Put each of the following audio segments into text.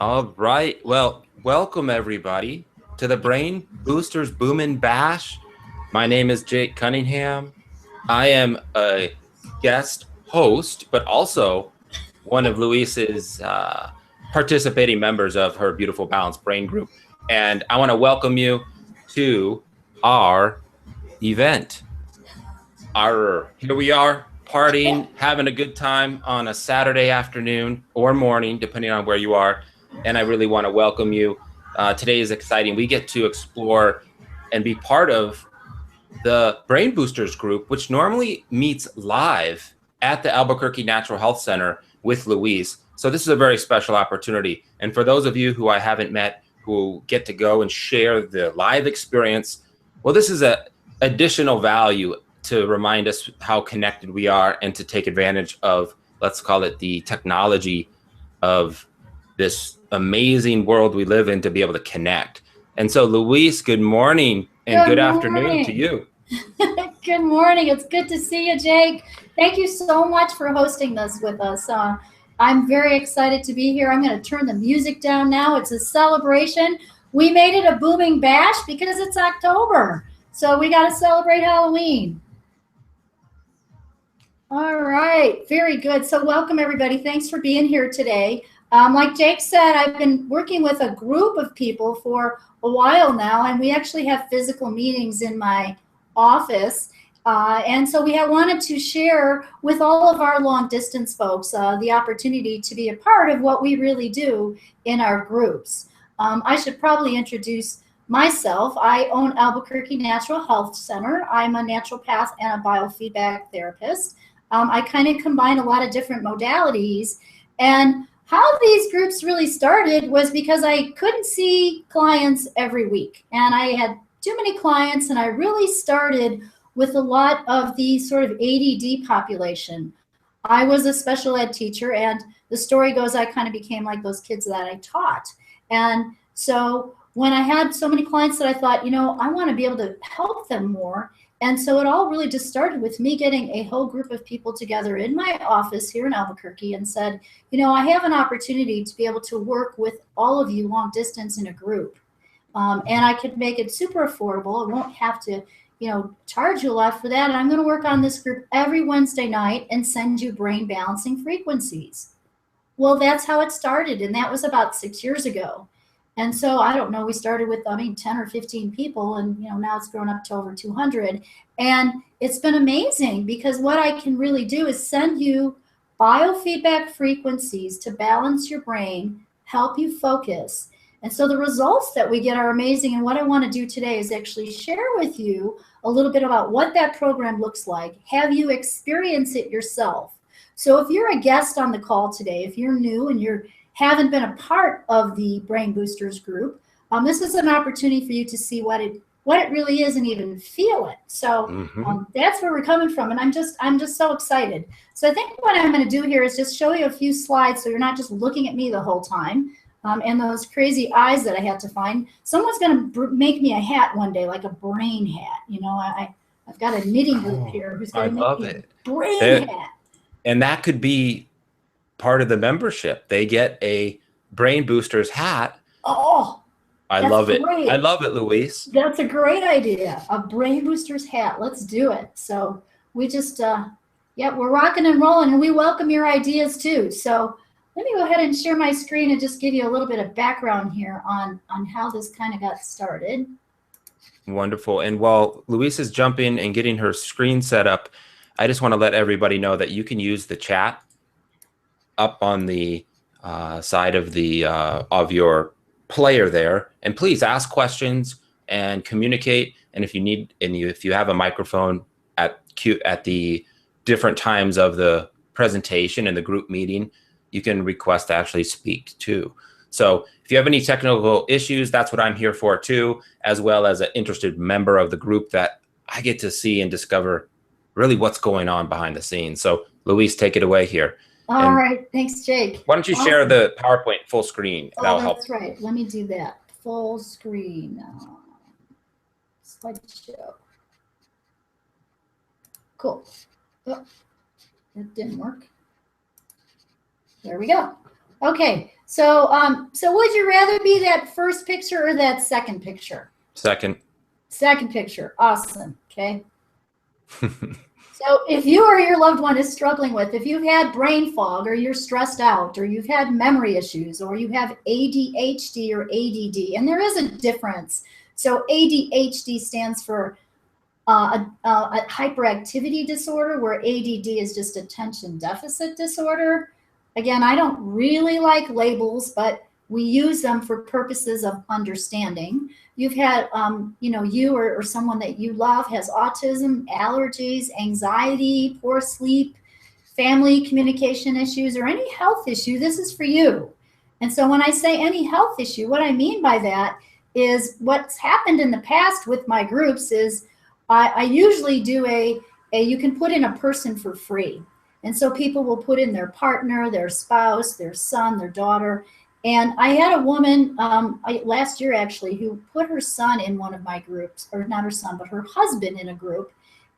All right. Well, welcome everybody to the Brain Boosters Boomin' Bash. My name is Jake Cunningham. I am a guest host, but also one of Luis's participating members of her beautiful balanced brain group. And I want to welcome you to our event. Here we are partying, having a good time on a Saturday afternoon or morning, depending on where you are. And I really want to welcome you. Today is exciting. We get to explore and be part of the Brain Boosters group, which normally meets live at the Albuquerque Natural Health Center with Luis. So this is a very special opportunity. And for those of you who I haven't met, who get to go and share the live experience, well, this is a additional value to remind us how connected we are and to take advantage of, let's call it, the technology of this amazing world we live in to be able to connect. And so, Luis, good morning and good afternoon to you. Good morning. It's good to see you, Jake. Thank you so much for hosting this with us. I'm very excited to be here. I'm going to turn the music down now. It's a celebration. We made it a booming bash because it's October. So we got to celebrate Halloween. All right, very good. So welcome everybody. Thanks for being here today. Like Jake said, I've been working with a group of people for a while now, and we actually have physical meetings in my office. And so we wanted to share with all of our long distance folks the opportunity to be a part of what we really do in our groups. I should probably introduce myself. I own Albuquerque Natural Health Center. I'm a naturopath and a biofeedback therapist. I kind of combine a lot of different modalities. And how these groups really started was because I couldn't see clients every week. And I had too many clients, and I really started with a lot of the sort of ADD population. I was a special ed teacher, and the story goes I kind of became like those kids that I taught. And so when I had so many clients that I thought, I want to be able to help them more. And so it all really just started with me getting a whole group of people together in my office here in Albuquerque and said, I have an opportunity to be able to work with all of you long distance in a group. And I could make it super affordable. I won't have to, charge you a lot for that. And I'm going to work on this group every Wednesday night and send you brain balancing frequencies. Well, that's how it started. And that was about 6 years ago. And so I don't know, we started with, 10 or 15 people, and now it's grown up to over 200. And it's been amazing because what I can really do is send you biofeedback frequencies to balance your brain, help you focus. And so the results that we get are amazing. And what I want to do today is actually share with you a little bit about what that program looks like, have you experience it yourself. So if you're a guest on the call today, if you're new and you haven't been a part of the Brain Boosters group, this is an opportunity for you to see what it really is and even feel it. So that's where we're coming from, and I'm just so excited. So I think what I'm going to do here is just show you a few slides so you're not just looking at me the whole time. And those crazy eyes that I had to find. Someone's going to make me a hat one day, like a brain hat. I've got a knitting group here who's going to make me a brain hat. And that could be part of the membership. They get a Brain Boosters hat. Oh, I love it. I love it, Luis. That's a great idea. A Brain Boosters hat. Let's do it. So we just, we're rocking and rolling, and we welcome your ideas too. So let me go ahead and share my screen and just give you a little bit of background here on how this kind of got started. Wonderful. And while Luis is jumping and getting her screen set up, I just want to let everybody know that you can use the chat up on the side of the of your player there, and please ask questions and communicate. And if you need, if you have a microphone at the different times of the presentation and the group meeting, you can request to actually speak too. So if you have any technical issues, that's what I'm here for too, as well as an interested member of the group that I get to see and discover really what's going on behind the scenes. So Luis, take it away here. All right, thanks, Jake. Why don't you share the PowerPoint full screen? That'll help. That's right. Let me do that. Full screen. Slideshow. Cool. Oh, that didn't work. There we go. Okay, so so would you rather be that first picture or that second picture? Second. Second picture. Awesome. Okay. So if you or your loved one is struggling with, if you've had brain fog or you're stressed out or you've had memory issues or you have ADHD or ADD, and there is a difference. So ADHD stands for a hyperactivity disorder, where ADD is just attention deficit disorder. Again, I don't really like labels, but we use them for purposes of understanding. You've had, you or someone that you love has autism, allergies, anxiety, poor sleep, family communication issues, or any health issue. This is for you. And so when I say any health issue, what I mean by that is what's happened in the past with my groups is I usually do you can put in a person for free. And so people will put in their partner, their spouse, their son, their daughter. And I had a woman last year actually who put her son in one of my groups, or not her son, but her husband in a group.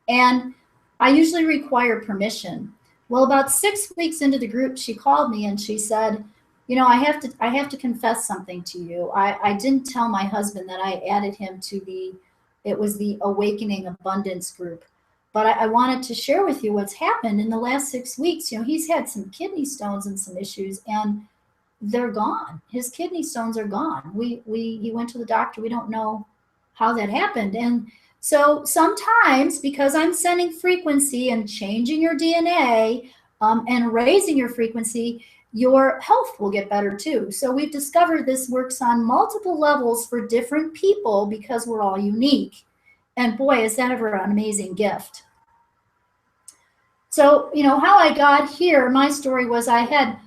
And I usually require permission. Well, about 6 weeks into the group, she called me and she said, I have to confess something to you. I didn't tell my husband that I added him to it was the Awakening Abundance group. But I wanted to share with you what's happened in the last 6 weeks. He's had some kidney stones and some issues, and they're gone. His kidney stones are gone. He went to the doctor. We don't know how that happened. And so sometimes, because I'm sending frequency and changing your DNA and raising your frequency, your health will get better too. So we've discovered this works on multiple levels for different people because we're all unique. And boy, is that ever an amazing gift. So, how I got here, my story was I got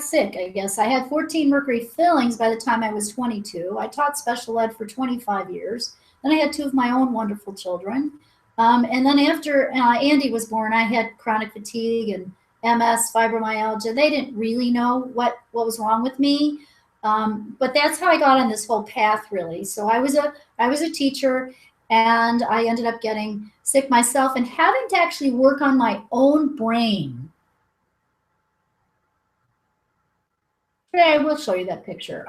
sick, I guess. I had 14 mercury fillings by the time I was 22. I taught special ed for 25 years. Then I had 2 of my own wonderful children. And then after Andy was born, I had chronic fatigue and MS, fibromyalgia. They didn't really know what was wrong with me. But that's how I got on this whole path, really. So I was a teacher, and I ended up getting sick myself and having to actually work on my own brain. Today I will show you that picture.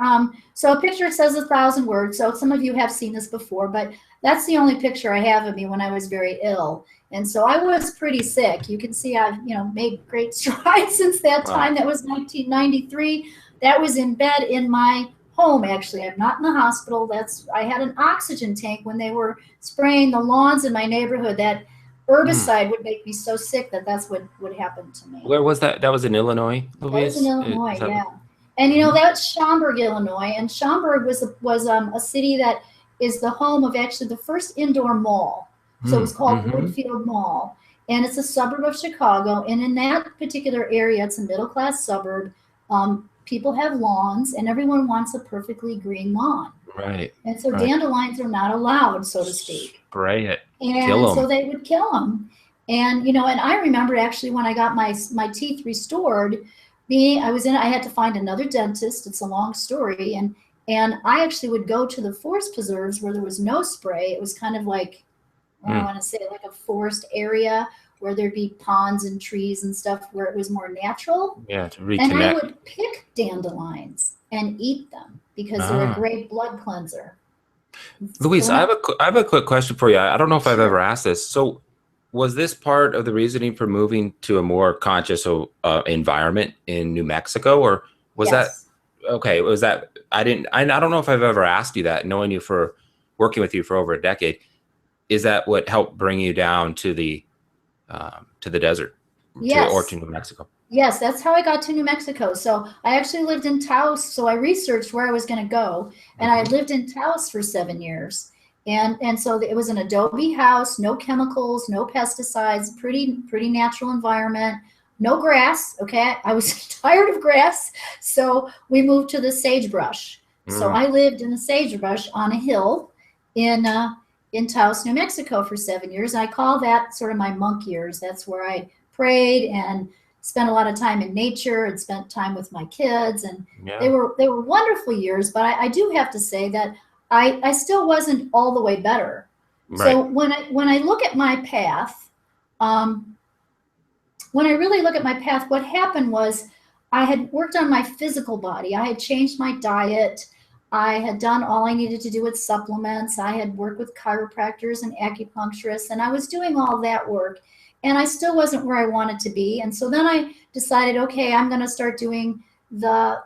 So a picture says 1,000 words. So some of you have seen this before, but that's the only picture I have of me when I was very ill. And so I was pretty sick. You can see I've made great strides since that time. Wow. That was 1993. That was in bed in my home, actually. I'm not in the hospital. I had an oxygen tank when they were spraying the lawns in my neighborhood. That herbicide would make me so sick that's what would happen to me. Where was that? That was in Illinois, Louise? That was in Illinois, yeah. And that's Schaumburg, Illinois. And Schaumburg was a city that is the home of actually the first indoor mall. So it was called Woodfield Mall. And it's a suburb of Chicago. And in that particular area, it's a middle-class suburb. People have lawns, and everyone wants a perfectly green lawn. Right. And so dandelions are not allowed, so to speak. Spray it. And kill them. So they would kill them. And, and I remember actually when I got my teeth restored, I had to find another dentist. It's a long story. And I actually would go to the forest preserves where there was no spray. It was kind of like, I want to say like a forest area where there'd be ponds and trees and stuff where it was more natural. Yeah, to reconnect. And I would pick dandelions and eat them because they're a great blood cleanser. Louise, I have a quick question for you. I don't know if I've ever asked this. So was this part of the reasoning for moving to a more conscious environment in New Mexico, or was that okay? Was that I don't know if I've ever asked you that, knowing you for working with you for over a decade. Is that what helped bring you down to the desert, to New Mexico? Yes, that's how I got to New Mexico. So I actually lived in Taos. So I researched where I was going to go, and I lived in Taos for 7 years. And so it was an adobe house, no chemicals, no pesticides, pretty natural environment, no grass. Okay, I was tired of grass, so we moved to the sagebrush. So I lived in the sagebrush on a hill in Taos, New Mexico for 7 years. I call that sort of my monk years. That's where I prayed and spent a lot of time in nature and spent time with my kids. And they were wonderful years. But I do have to say that I still wasn't all the way better. Right. So when I look at my path, when I really look at my path, what happened was I had worked on my physical body. I had changed my diet. I had done all I needed to do with supplements. I had worked with chiropractors and acupuncturists, and I was doing all that work. And I still wasn't where I wanted to be. And so then I decided, okay, I'm going to start doing the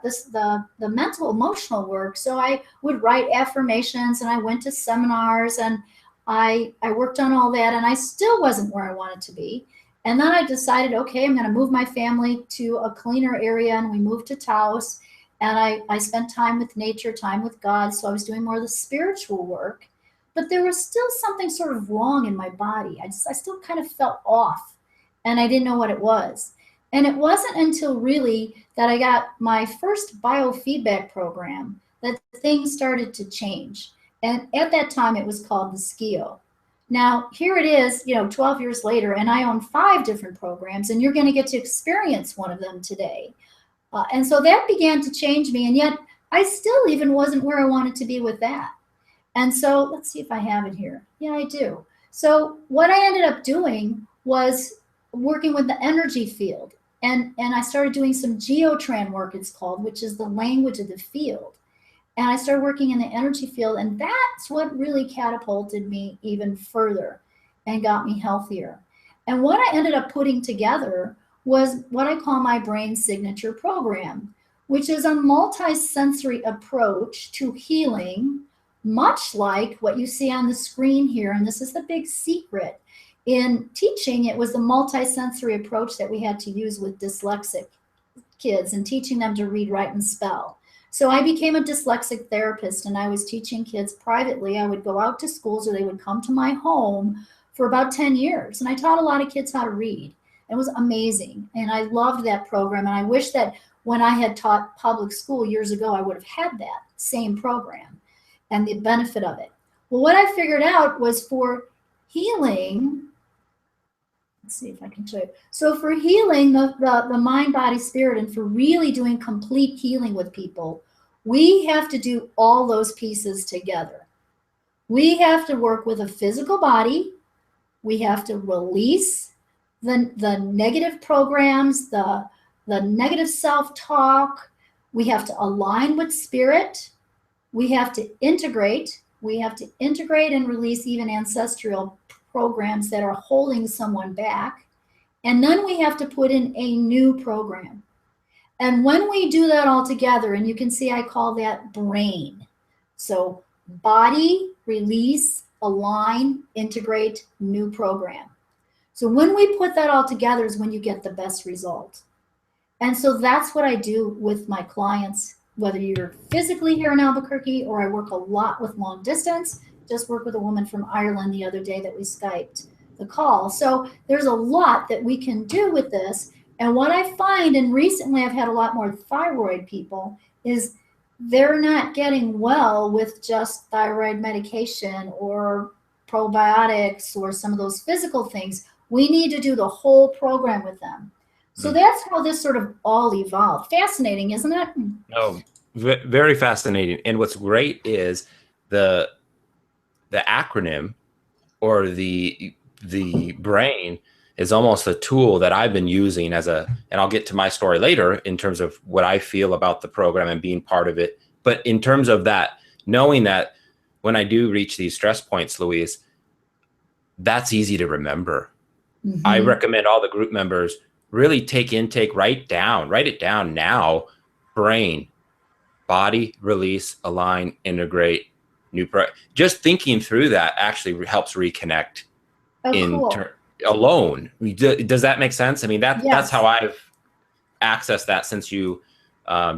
mental emotional work. So I would write affirmations, and I went to seminars, and I worked on all that, and I still wasn't where I wanted to be. And then I decided, okay, I'm going to move my family to a cleaner area, and we moved to Taos. And I spent time with nature, time with God. So I was doing more of the spiritual work, but there was still something sort of wrong in my body. I still kind of felt off, and I didn't know what it was. And it wasn't until really that I got my first biofeedback program that things started to change. And at that time, it was called the SKIO. Now, here it is, 12 years later, and I own 5 different programs, and you're going to get to experience one of them today. And so that began to change me, and yet I still even wasn't where I wanted to be with that. And so let's see if I have it here. Yeah, I do. So what I ended up doing was working with the energy field, and I started doing some geotran work, it's called, which is the language of the field. And I started working in the energy field, and that's what really catapulted me even further and got me healthier. And what I ended up putting together was what I call my brain signature program, which is a multi-sensory approach to healing, much like what you see on the screen here. And this is the big secret. In teaching, it was the multi-sensory approach that we had to use with dyslexic kids and teaching them to read, write, and spell. So I became a dyslexic therapist, and I was teaching kids privately. I would go out to schools, or they would come to my home for about 10 years. And I taught a lot of kids how to read. It was amazing. And I loved that program. And I wish that when I had taught public school years ago, I would have had that same program and the benefit of it. Well, what I figured out was for healing, let's see if I can show you. So for healing the mind, body, spirit, and for really doing complete healing with people, we have to do all those pieces together. We have to work with a physical body. We have to release the negative programs, the negative self-talk. We have to align with spirit. We have to integrate. We have to integrate and release even ancestral programs that are holding someone back. And then we have to put in a new program. And when we do that all together, and you can see I call that brain. So body, release, align, integrate, new program. So when we put that all together is when you get the best result. And so that's what I do with my clients, whether you're physically here in Albuquerque, or I work a lot with long distance. Just worked with a woman from Ireland the other day that we Skyped the call. So there's a lot that we can do with this. And what I find, and recently I've had a lot more thyroid people, is they're not getting well with just thyroid medication or probiotics or some of those physical things. We need to do the whole program with them. So that's how this sort of all evolved. Fascinating, isn't it? No, very fascinating. And what's great is the acronym, or the brain, is almost a tool that I've been using and I'll get to my story later in terms of what I feel about the program and being part of it. But in terms of that, knowing that when I do reach these stress points, Louise, that's easy to remember. Mm-hmm. I recommend all the group members really write it down now. Brain, body, release, align, integrate, just thinking through that actually helps reconnect. Alone. Does that make sense? I mean, that's how I've accessed that since you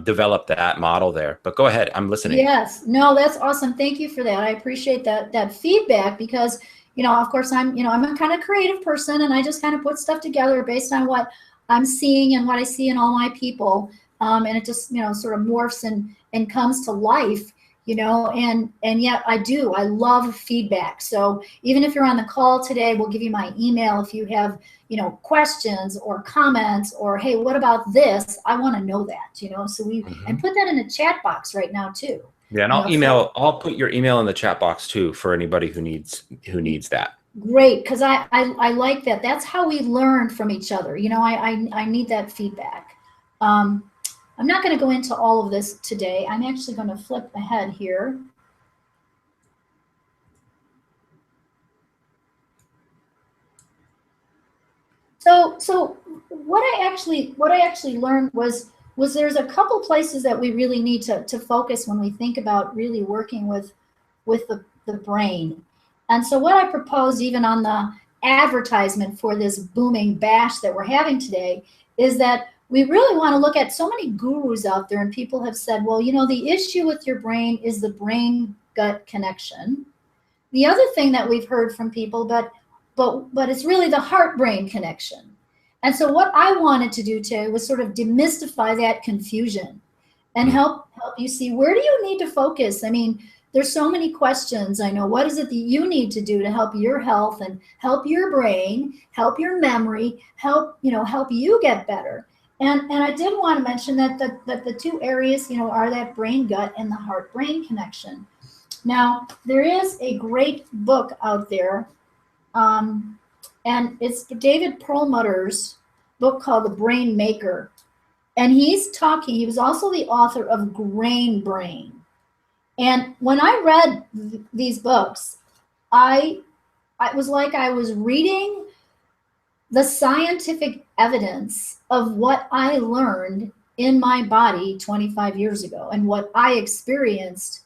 developed that model there. But go ahead, I'm listening. Yes, no, that's awesome. Thank you for that. I appreciate that feedback, because of course I'm a kind of creative person, and I just kind of put stuff together based on what I'm seeing and what I see in all my people. And it just, sort of morphs and comes to life, and yet I love feedback. So even if you're on the call today, we'll give you my email if you have, questions or comments, or, hey, what about this? I want to know that, so and put that in the chat box right now too. Yeah, and I'll put your email in the chat box too for anybody who needs that. Great, because I like that. That's how we learn from each other. I need that feedback. I'm not going to go into all of this today. I'm actually going to flip ahead here. So what I actually learned was there's a couple places that we really need to focus when we think about really working with the brain. And so what I propose even on the advertisement for this booming bash that we're having today is that we really want to look at so many gurus out there, and people have said, well, you know, the issue with your brain is the brain gut connection. The other thing that we've heard from people, but it's really the heart brain connection. And so what I wanted to do today was sort of demystify that confusion and help you see, where do you need to focus? I mean, there's so many questions. I know, what is it that you need to do to help your health and help your brain, help your memory, help you get better? And I did want to mention that the two areas, you know, are that brain gut and the heart brain connection. Now, there is a great book out there, and it's David Perlmutter's book called The Brain Maker. And he was also the author of Grain Brain. And when I read these books, I was like I was reading the scientific evidence of what I learned in my body 25 years ago and what I experienced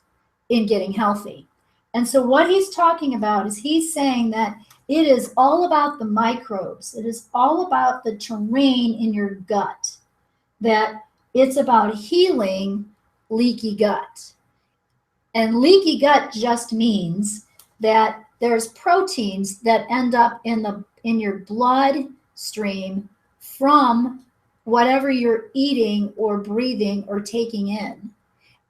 in getting healthy. And so what he's talking about is he's saying that it is all about the microbes. It is all about the terrain in your gut, that it's about healing leaky gut. And leaky gut just means that there's proteins that end up in your bloodstream from whatever you're eating or breathing or taking in.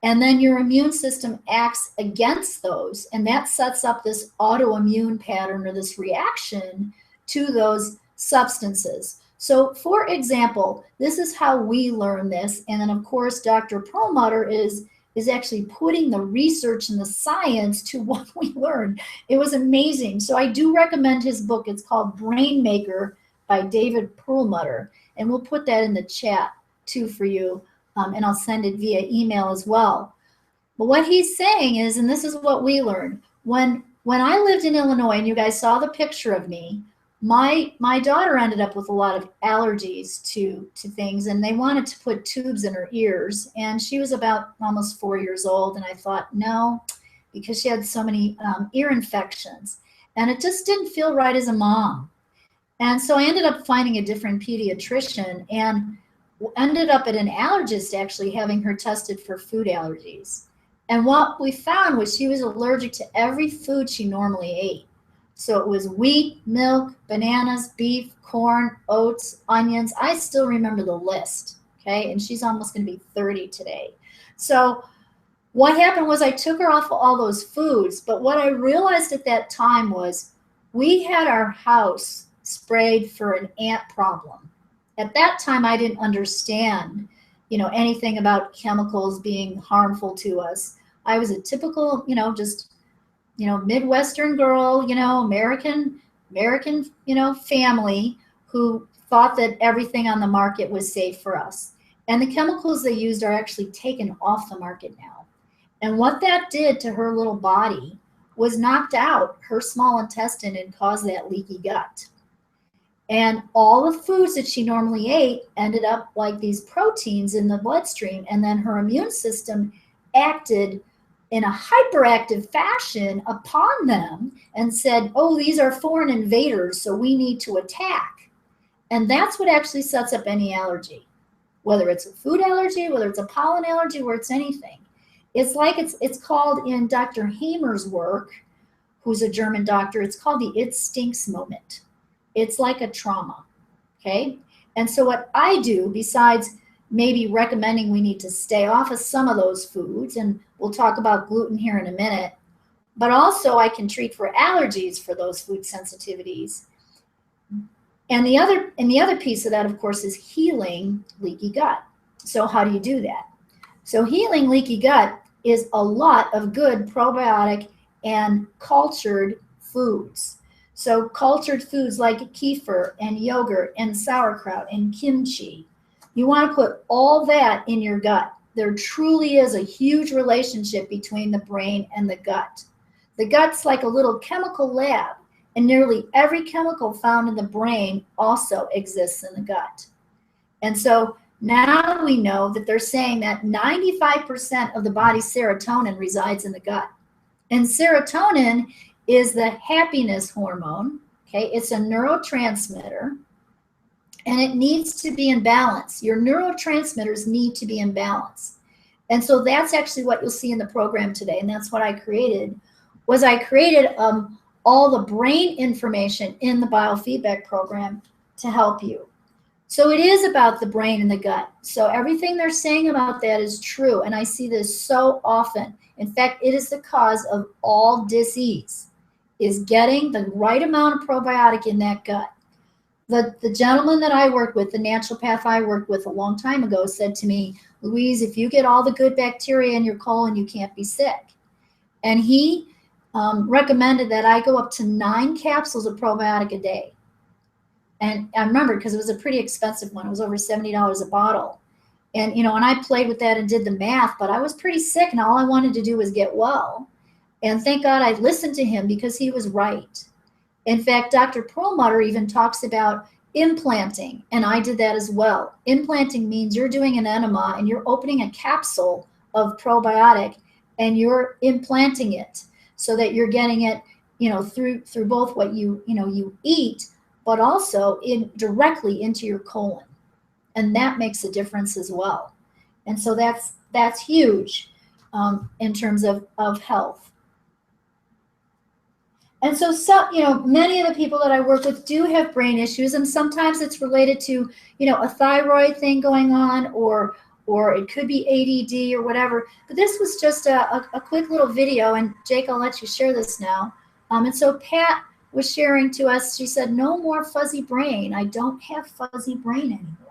And then your immune system acts against those, and that sets up this autoimmune pattern or this reaction to those substances. So for example, this is how we learn this. And then of course, Dr. Perlmutter is actually putting the research and the science to what we learned. It was amazing. So I do recommend his book. It's called Brain Maker by David Perlmutter. And we'll put that in the chat too for you. And I'll send it via email as well. But what he's saying is, and this is what we learned, when I lived in Illinois, and you guys saw the picture of me, my daughter ended up with a lot of allergies to things, and they wanted to put tubes in her ears, and she was about almost 4 years old, and I thought, no, because she had so many ear infections, and it just didn't feel right as a mom. And so I ended up finding a different pediatrician and ended up at an allergist actually having her tested for food allergies. And what we found was she was allergic to every food she normally ate. So it was wheat, milk, bananas, beef, corn, oats, onions. I still remember the list, okay? And she's almost going to be 30 today. So what happened was I took her off of all those foods, but what I realized at that time was we had our house sprayed for an ant problem. At that time, I didn't understand, you know, anything about chemicals being harmful to us. I was a typical, just, Midwestern girl, American, family who thought that everything on the market was safe for us. And the chemicals they used are actually taken off the market now. And what that did to her little body was knocked out her small intestine and caused that leaky gut. And all the foods that she normally ate ended up like these proteins in the bloodstream. And then her immune system acted in a hyperactive fashion upon them and said, oh, these are foreign invaders, so we need to attack. And that's what actually sets up any allergy, whether it's a food allergy, whether it's a pollen allergy, where it's anything. It's like it's called in Dr. Hamer's work, who's a German doctor, it's called the it stinks moment. It's like a trauma, okay? And so what I do, besides maybe recommending we need to stay off of some of those foods, and we'll talk about gluten here in a minute, but also I can treat for allergies for those food sensitivities. And the other piece of that, of course, is healing leaky gut. So how do you do that? So healing leaky gut is a lot of good probiotic and cultured foods. So cultured foods like kefir and yogurt and sauerkraut and kimchi, You want to put all that in your gut. There truly is a huge relationship between the brain and the gut. The gut's like a little chemical lab, and nearly every chemical found in the brain also exists in the gut. And so now we know that they're saying that 95% of the body's serotonin resides in the gut. And serotonin is the happiness hormone. Okay, it's a neurotransmitter, and it needs to be in balance. Your neurotransmitters need to be in balance. And so that's actually what you'll see in the program today. And that's what I created, was I created all the brain information in the biofeedback program to help you. So it is about the brain and the gut. So everything they're saying about that is true. And I see this so often. In fact, it is the cause of all disease, is getting the right amount of probiotic in that gut. The gentleman that I work with, the naturopath I worked with a long time ago, said to me, Louise, if you get all the good bacteria in your colon, you can't be sick. And he recommended that I go up to 9 capsules of probiotic a day. And I remember, because it was a pretty expensive one. It was over $70 a bottle. And, and I played with that and did the math, but I was pretty sick, and all I wanted to do was get well. And thank God I listened to him, because he was right. In fact, Dr. Perlmutter even talks about implanting, and I did that as well. Implanting means you're doing an enema and you're opening a capsule of probiotic and you're implanting it so that you're getting it, through both what you eat, but also directly into your colon. And that makes a difference as well. And so that's huge in terms of health. And so, many of the people that I work with do have brain issues, and sometimes it's related to, a thyroid thing going on, or it could be ADD or whatever. But this was just a quick little video, and Jake, I'll let you share this now. And so Pat was sharing to us, she said, no more fuzzy brain. I don't have fuzzy brain anymore.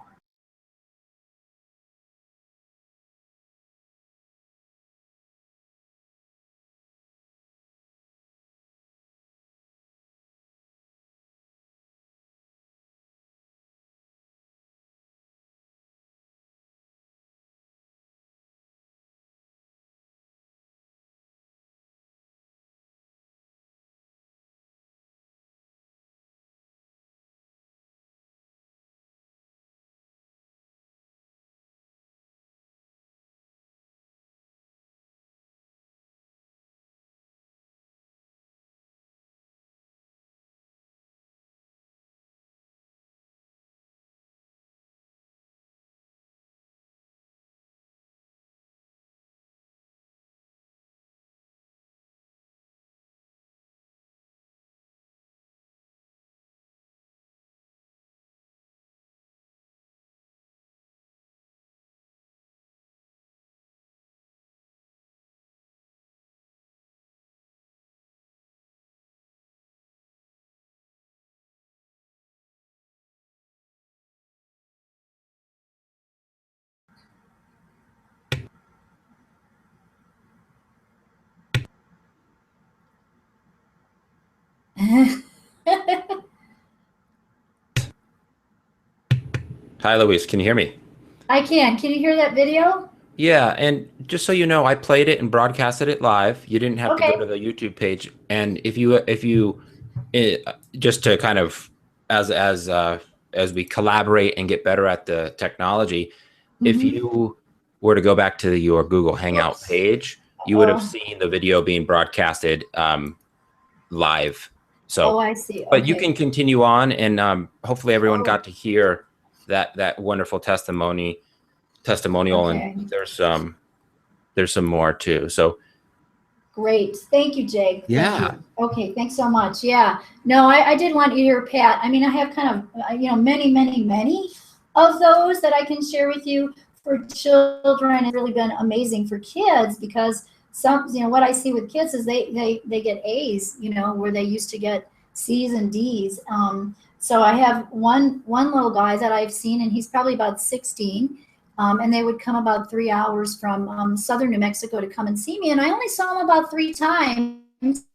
Hi, Louise. Can you hear me? I can. Can you hear that video? Yeah, and just so you know, I played it and broadcasted it live. You didn't have to go Okay. to the YouTube page. And if you just to kind of as we collaborate and get better at the technology, if Mm-hmm. you were to go back to your Google Hangout Oops. page, you would have seen the video being broadcasted live. Oh, So, I see. but you Okay. can continue on, and hopefully everyone Oh, got to hear that wonderful testimonial, and okay. there's some more too. So Great. Thank you, Jake. Thank yeah, you. Okay, thanks so much. Yeah. No, I did want you to hear Pat. I mean, I have kind of, many, many, many of those that I can share with you for children. It's really been amazing for kids, because some, what I see with kids is they get A's, where they used to get C's and D's. So I have one little guy that I've seen, and he's probably about 16. And they would come about 3 hours from southern New Mexico to come and see me. And I only saw him about 3 times.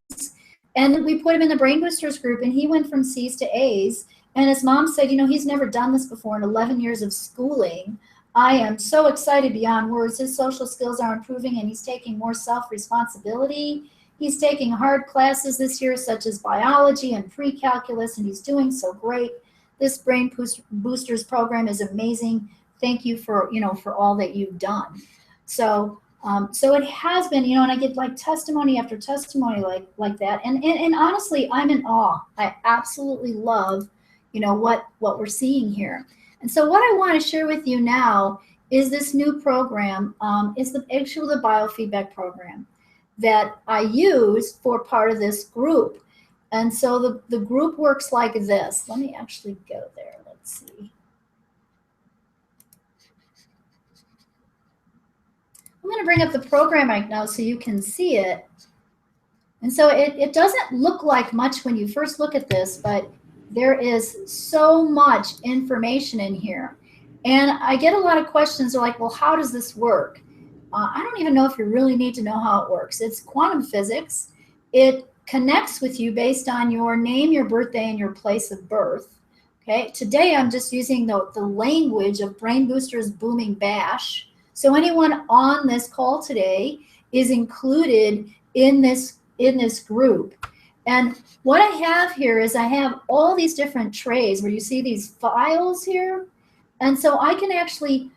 And we put him in the Brain Boosters group, and he went from C's to A's. And his mom said, he's never done this before in 11 years of schooling. I am so excited beyond words. His social skills are improving and he's taking more self-responsibility. He's taking hard classes this year, such as biology and pre-calculus, and he's doing so great. This Brain Boosters program is amazing. Thank you for all that you've done. So it has been, and I get like testimony after testimony like that. And honestly, I'm in awe. I absolutely love, what we're seeing here. And so what I want to share with you now is this new program, is the biofeedback program that I use for part of this group. And so the group works like this. Let me actually go there. Let's see. I'm going to bring up the program right now so you can see it. And so it doesn't look like much when you first look at this, but there is so much information in here. And I get a lot of questions. They're like, well, how does this work? I don't even know if you really need to know how it works. It's quantum physics. It connects with you based on your name, your birthday, and your place of birth. Okay. Today, I'm just using the language of Brain Boosters Booming Bash. So anyone on this call today is included in this group. And what I have here is I have all these different trays where you see these files here. And so I can actually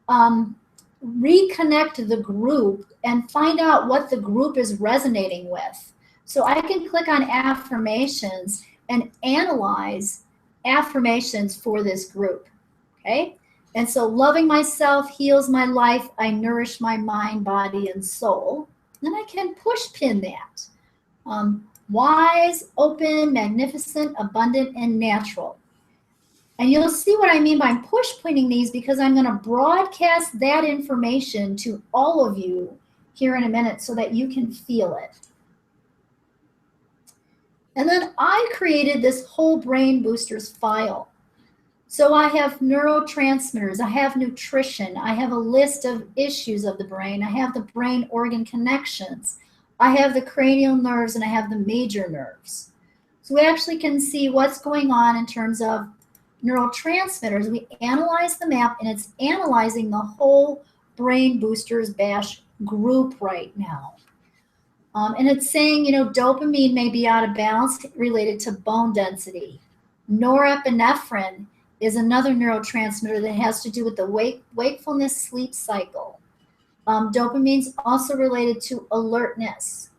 reconnect the group and find out what the group is resonating with. So I can click on affirmations and analyze affirmations for this group, okay? And so loving myself heals my life. I nourish my mind, body, and soul. Then I can push pin that. Wise, open, magnificent, abundant, and natural. And you'll see what I mean by push pinning these, because I'm going to broadcast that information to all of you here in a minute so that you can feel it. And then I created this whole Brain Boosters file. So I have neurotransmitters, I have nutrition, I have a list of issues of the brain, I have the brain organ connections, I have the cranial nerves, and I have the major nerves. So we actually can see what's going on in terms of neurotransmitters. We analyze the map, and it's analyzing the whole Brain Boosters Bash group right now. And it's saying, dopamine may be out of balance related to bone density. Norepinephrine is another neurotransmitter that has to do with the wakefulness sleep cycle. Dopamine's also related to alertness.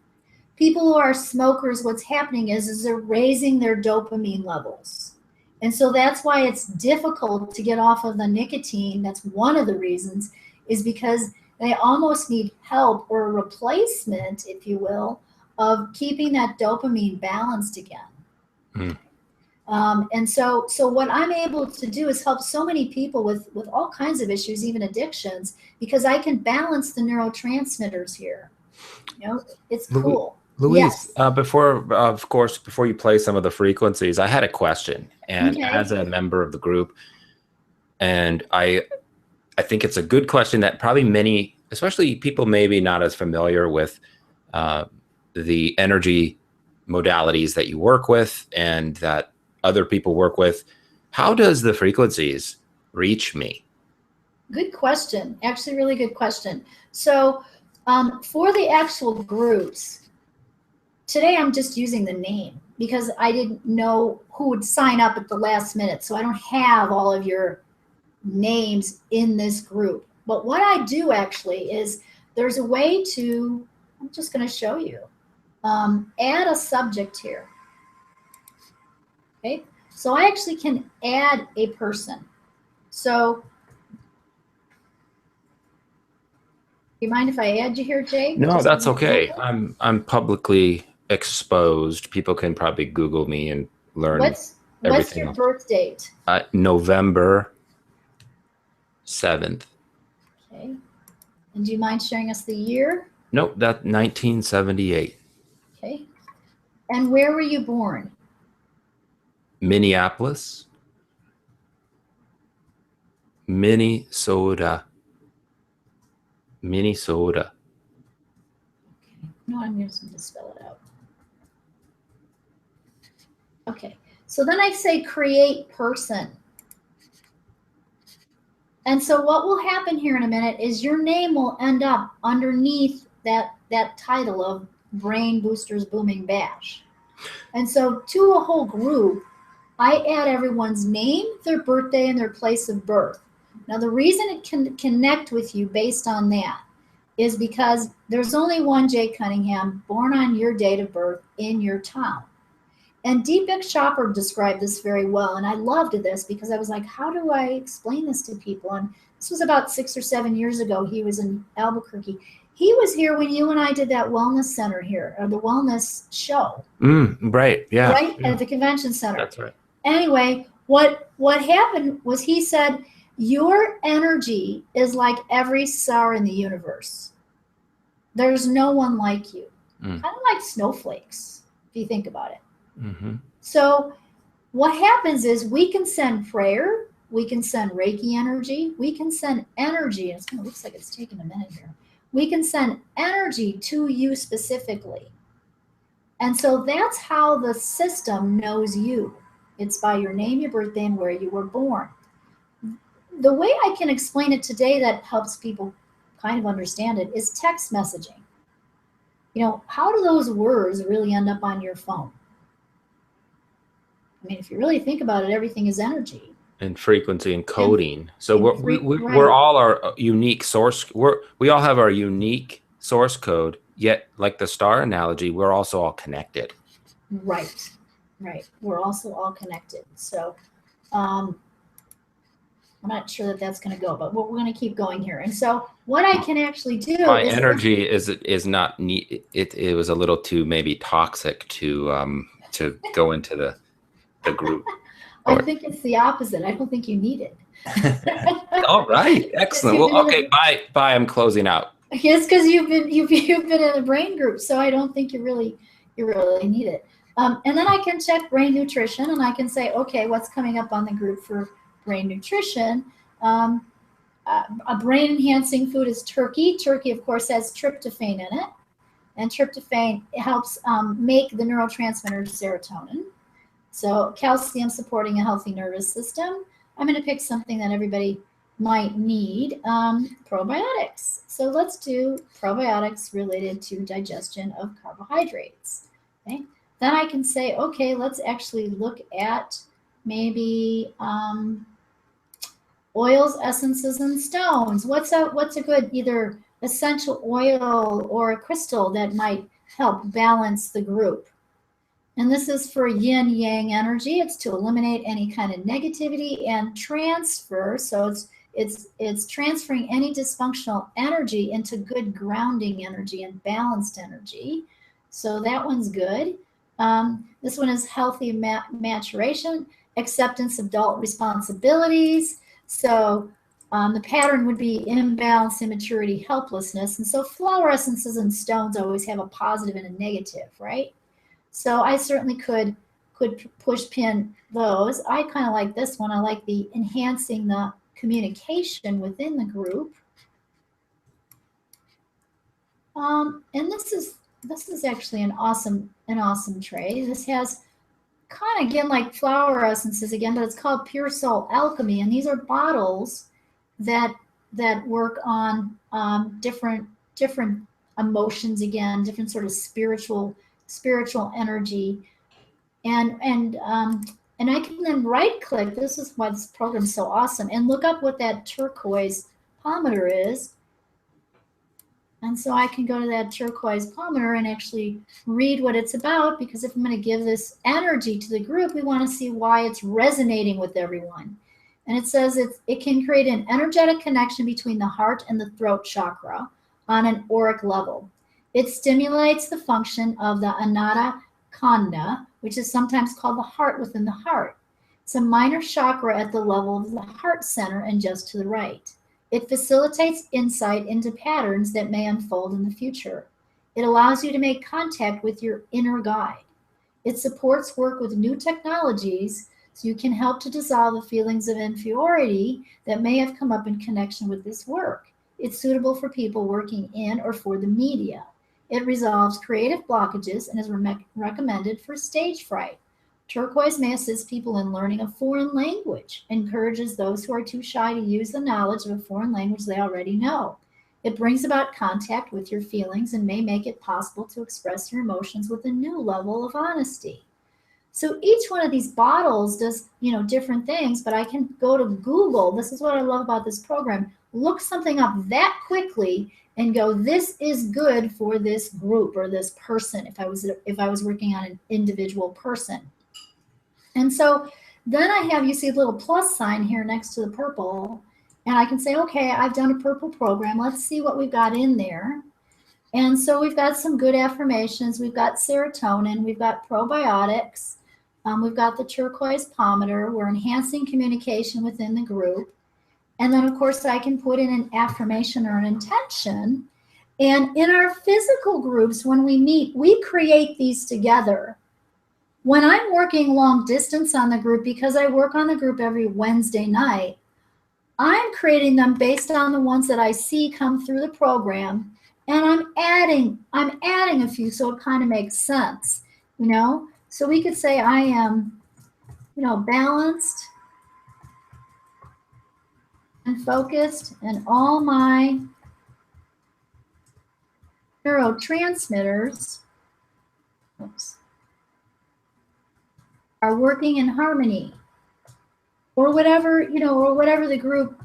People who are smokers, what's happening is they're raising their dopamine levels. And so that's why it's difficult to get off of the nicotine. That's one of the reasons, is because they almost need help or a replacement, if you will, of keeping that dopamine balanced again. Mm. And so what I'm able to do is help so many people with all kinds of issues, even addictions, because I can balance the neurotransmitters here. It's cool. Louise, yes. Before you play some of the frequencies, I had a question, and okay. As a member of the group, and I think it's a good question that probably many, especially people maybe not as familiar with the energy modalities that you work with and that other people work with. How does the frequencies reach me? Good question. Actually, really good question. So for the actual groups, today I'm just using the name because I didn't know who would sign up at the last minute. So I don't have all of your names in this group. But what I do actually is there's a way to, I'm just going to show you, add a subject here. Okay, so I actually can add a person. So, do you mind if I add you here, Jake? No, that's okay. I'm publicly exposed. People can probably Google me and learn everything. What's your birth date? November 7th. Okay. And do you mind sharing us the year? Nope, that's 1978. Okay. And where were you born? Minneapolis, Minnesota. Okay. No, I'm just going to spell it out. Okay. So then I say create person. And so what will happen here in a minute is your name will end up underneath that title of Brain Boosters Booming Bash. And so to a whole group, I add everyone's name, their birthday, and their place of birth. Now, the reason it can connect with you based on that is because there's only one Jake Cunningham born on your date of birth in your town. And Deepak Chopra described this very well. And I loved this because I was like, how do I explain this to people? And this was about 6 or 7 years ago. He was in Albuquerque. He was here when you and I did that wellness center here, or the wellness show. Right. Yeah. Right? Yeah. At the convention center. That's right. Anyway, what happened was he said, your energy is like every star in the universe. There's no one like you. Kind of like snowflakes, if you think about it. Mm-hmm. So what happens is we can send prayer, we can send Reiki energy, we can send energy, and it kind of looks like it's taking a minute here. We can send energy to you specifically. And so that's how the system knows you. It's by your name, your birthday, and where you were born. The way I can explain it today that helps people kind of understand it is text messaging. You know, how do those words really end up on your phone? I mean, if you really think about it, everything is energy. And frequency and coding. So right. we're all our unique source. We all have our unique source code, yet like the star analogy, we're also all connected. Right. We're also all connected. So I'm not sure that that's going to go, but we're going to keep going here. And so what I can actually do My is energy is not neat. It was a little too maybe toxic to go into the group. I think it's the opposite. I don't think you need it. All right, excellent. Well, okay, bye. I'm closing out. It's because you've been in a brain group, so I don't think you really need it. And then I can check brain nutrition, and I can say, okay, what's coming up on the group for brain nutrition? A brain enhancing food is turkey. Turkey, of course, has tryptophan in it, and tryptophan helps make the neurotransmitter serotonin. So calcium supporting a healthy nervous system. I'm going to pick something that everybody might need, probiotics. So let's do probiotics related to digestion of carbohydrates. Okay. Then I can say, okay, let's actually look at maybe oils, essences, and stones. What's a good either essential oil or a crystal that might help balance the group? And this is for yin yang energy. It's to eliminate any kind of negativity and transfer. So it's transferring any dysfunctional energy into good grounding energy and balanced energy. So that one's good. This one is healthy maturation, acceptance of adult responsibilities. So the pattern would be imbalance, immaturity, helplessness. And so flower essences and stones always have a positive and a negative, right? So I certainly could push pin those. I kind of like this one. I like the enhancing the communication within the group. And this is actually an awesome tray. This has kind of again like flower essences again, but it's called Pure Soul Alchemy, and these are bottles that work on different emotions again, different sort of spiritual energy, and I can then right click. This is why this program is so awesome, and look up what that turquoise palmeter is. And so I can go to that turquoise palmeter and actually read what it's about, because if I'm going to give this energy to the group, we want to see why it's resonating with everyone. And it says it can create an energetic connection between the heart and the throat chakra on an auric level. It stimulates the function of the Anahata Khanda, which is sometimes called the heart within the heart. It's a minor chakra at the level of the heart center and just to the right. It facilitates insight into patterns that may unfold in the future. It allows you to make contact with your inner guide. It supports work with new technologies so you can help to dissolve the feelings of inferiority that may have come up in connection with this work. It's suitable for people working in or for the media. It resolves creative blockages and is recommended for stage fright. Turquoise may assist people in learning a foreign language, encourages those who are too shy to use the knowledge of a foreign language they already know. It brings about contact with your feelings and may make it possible to express your emotions with a new level of honesty. So each one of these bottles does, different things, but I can go to Google. This is what I love about this program. Look something up that quickly and go, this is good for this group or this person if I was working on an individual person. And so then I have, you see a little plus sign here next to the purple, and I can say, okay, I've done a purple program. Let's see what we've got in there. And so we've got some good affirmations. We've got serotonin. We've got probiotics. We've got the turquoise pomander. We're enhancing communication within the group. And then, of course, I can put in an affirmation or an intention. And in our physical groups, when we meet, we create these together. When I'm working long distance on the group, because I work on the group every Wednesday night, I'm creating them based on the ones that I see come through the program. And I'm adding a few so it kind of makes sense, So we could say I am, balanced and focused, and all my neurotransmitters are working in harmony, or whatever, or whatever the group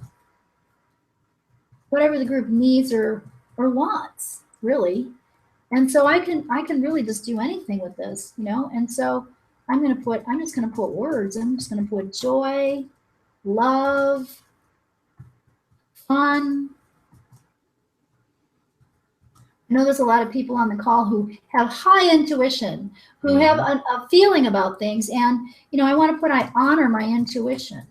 needs or wants, really. And so I can really just do anything with this, And so I'm just gonna put words. I'm just gonna put joy, love, fun. I know there's a lot of people on the call who have high intuition, who have a feeling about things, and I want to put I honor my intuition.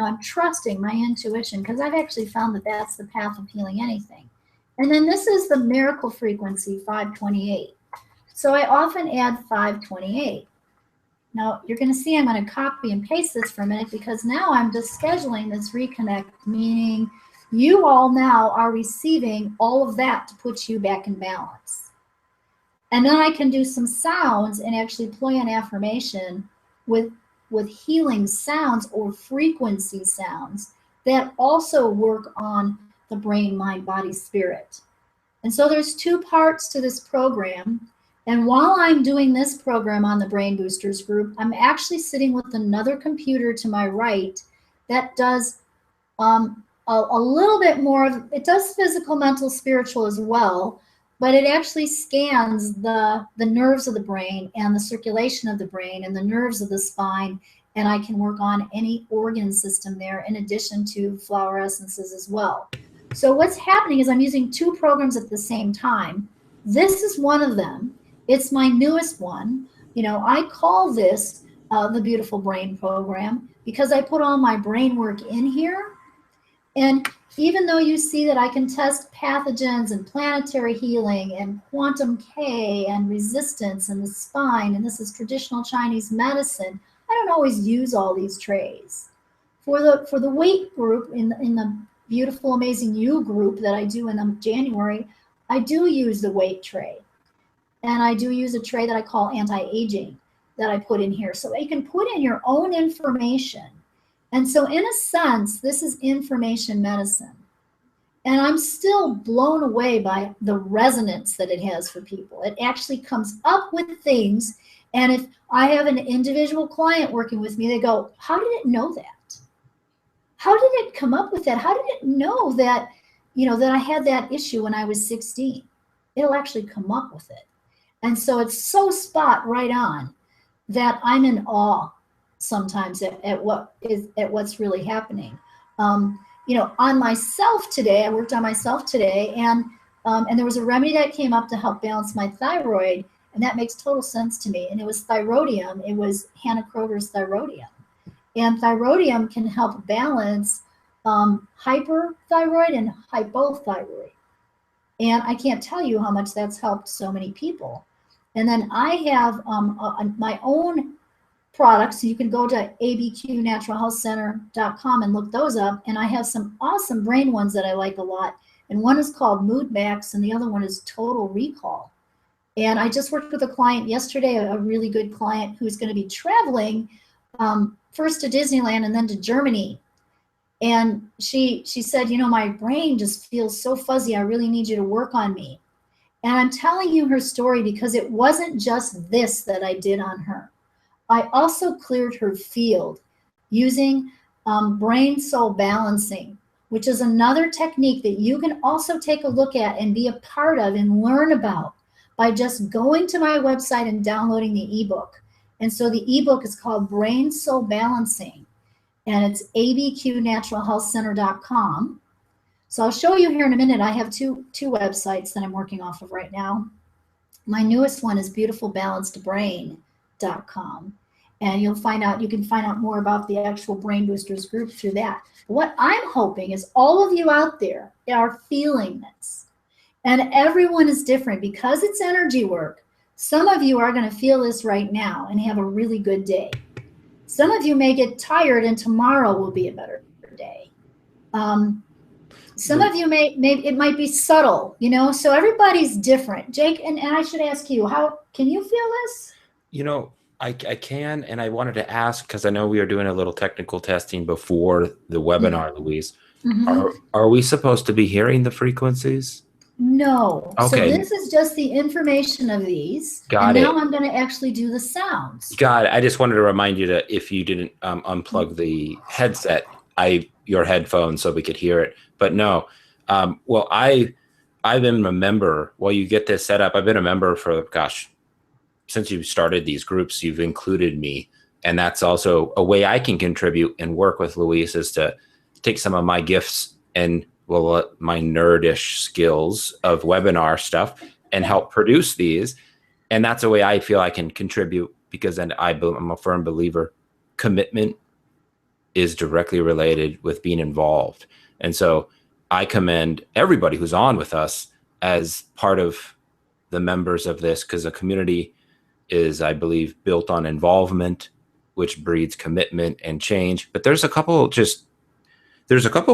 I'm trusting my intuition, because I've actually found that that's the path of healing anything. And then this is the miracle frequency, 528. So I often add 528. Now you're going to see I'm going to copy and paste this for a minute, because now I'm just scheduling this reconnect, meaning you all now are receiving all of that to put you back in balance. And then I can do some sounds and actually play an affirmation with healing sounds or frequency sounds that also work on the brain, mind, body, spirit. And so there's two parts to this program. And while I'm doing this program on the Brain Boosters group, I'm actually sitting with another computer to my right that does a little bit more of, it does physical, mental, spiritual as well, but it actually scans the nerves of the brain and the circulation of the brain and the nerves of the spine, and I can work on any organ system there in addition to flower essences as well. So what's happening is I'm using two programs at the same time. This is one of them. It's my newest one. I call this the Beautiful Brain Program, because I put all my brain work in here. And even though you see that I can test pathogens and planetary healing and quantum K and resistance and the spine, and this is traditional Chinese medicine, I don't always use all these trays. For the weight group in the Beautiful Amazing You group that I do in January, I do use the weight tray. And I do use a tray that I call anti-aging that I put in here. So you can put in your own information. And so in a sense, this is information medicine. And I'm still blown away by the resonance that it has for people. It actually comes up with things. And if I have an individual client working with me, they go, how did it know that? How did it come up with that? How did it know that, that I had that issue when I was 16? It'll actually come up with it. And so it's so spot right on that I'm in awe sometimes at what's really happening. On myself today, I worked on myself today, and there was a remedy that came up to help balance my thyroid, and that makes total sense to me. And it was thyroidium. It was Hannah Kroger's thyroidium. And thyroidium can help balance hyperthyroid and hypothyroid. And I can't tell you how much that's helped so many people. And then I have my own products. So you can go to abqnaturalhealthcenter.com and look those up. And I have some awesome brain ones that I like a lot. And one is called Mood Max, and the other one is Total Recall. And I just worked with a client yesterday, a really good client who's going to be traveling first to Disneyland and then to Germany. And she said, my brain just feels so fuzzy. I really need you to work on me. And I'm telling you her story because it wasn't just this that I did on her. I also cleared her field using brain soul balancing, which is another technique that you can also take a look at and be a part of and learn about by just going to my website and downloading the ebook. And so the ebook is called Brain Soul Balancing, and it's abqnaturalhealthcenter.com. So I'll show you here in a minute. I have two websites that I'm working off of right now. My newest one is beautifulbalancedbrain.com. And you can find out more about the actual Brain Boosters group through that. What I'm hoping is all of you out there are feeling this. And everyone is different because it's energy work. Some of you are going to feel this right now and have a really good day. Some of you may get tired and tomorrow will be a better day. Some of you it might be subtle, so everybody's different. Jake, and I should ask you, how can you feel this? I can, and I wanted to ask, because I know we are doing a little technical testing before the webinar, Louise. Mm-hmm. Are we supposed to be hearing the frequencies? No. Okay. So this is just the information of these. Got it. Now I'm going to actually do the sounds. Got it. I just wanted to remind you that if you didn't unplug the headset, your headphones, so we could hear it. But no. Well, I've been a member. While you get this set up, I've been a member for, since you started these groups, you've included me. And that's also a way I can contribute and work with Louise, is to take some of my gifts and my nerdish skills of webinar stuff and help produce these. And that's a way I feel I can contribute, because then I'm a firm believer commitment is directly related with being involved. And so I commend everybody who's on with us as part of the members of this, because a community is, I believe, built on involvement, which breeds commitment and change. But there's a couple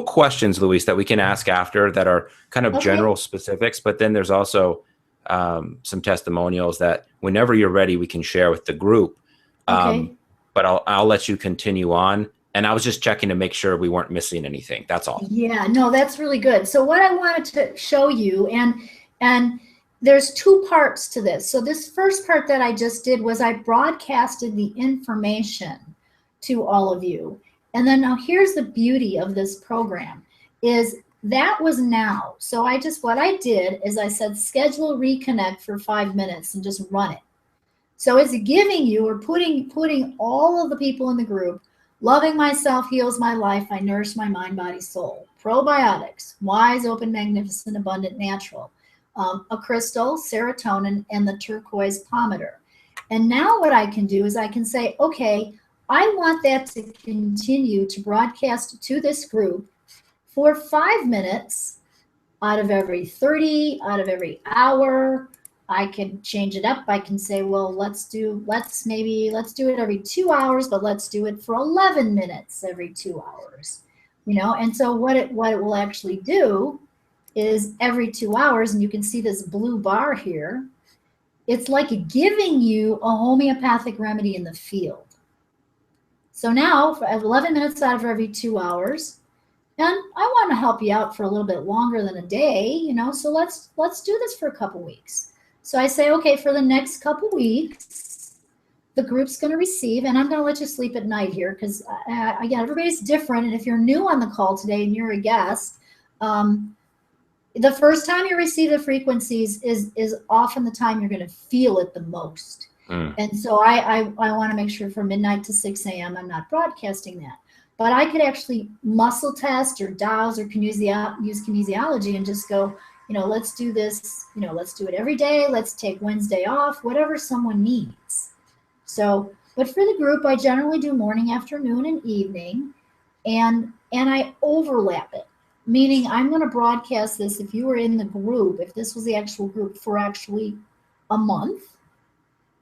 questions, Louise, that we can ask after that are kind of general specifics, but then there's also some testimonials that whenever you're ready, we can share with the group. But I'll let you continue on. And I was just checking to make sure we weren't missing anything. That's all. Yeah, no, that's really good. So what I wanted to show you, and there's two parts to this. So this first part that I just did was I broadcasted the information to all of you. And then now here's the beauty of this program is that was now. So what I did is I said, schedule reconnect for 5 minutes and just run it. So it's giving you, or putting all of the people in the group, loving myself heals my life. I nourish my mind, body, soul. Probiotics, wise, open, magnificent, abundant, natural. A crystal, serotonin, and the turquoise palmeter. And now what I can do is I can say, okay, I want that to continue to broadcast to this group for 5 minutes out of every 30, out of every hour. I can change it up. I can say, well, let's do it every 2 hours, but let's do it for 11 minutes every 2 hours. And so what it will actually do is every 2 hours, and you can see this blue bar here, it's like giving you a homeopathic remedy in the field. So now for 11 minutes out of every 2 hours, and I want to help you out for a little bit longer than a day, so let's do this for a couple weeks. So I say, okay, for the next couple weeks, the group's going to receive, and I'm going to let you sleep at night here, because again, everybody's different. And if you're new on the call today and you're a guest, the first time you receive the frequencies is often the time you're going to feel it the most. And so I want to make sure from midnight to 6 a.m. I'm not broadcasting that. But I could actually muscle test or douse or use kinesiology and just go, let's do this, let's do it every day. Let's take Wednesday off, whatever someone needs. So, but for the group, I generally do morning, afternoon, and evening, and I overlap it. Meaning I'm going to broadcast this, if you were in the group, if this was the actual group, for actually a month.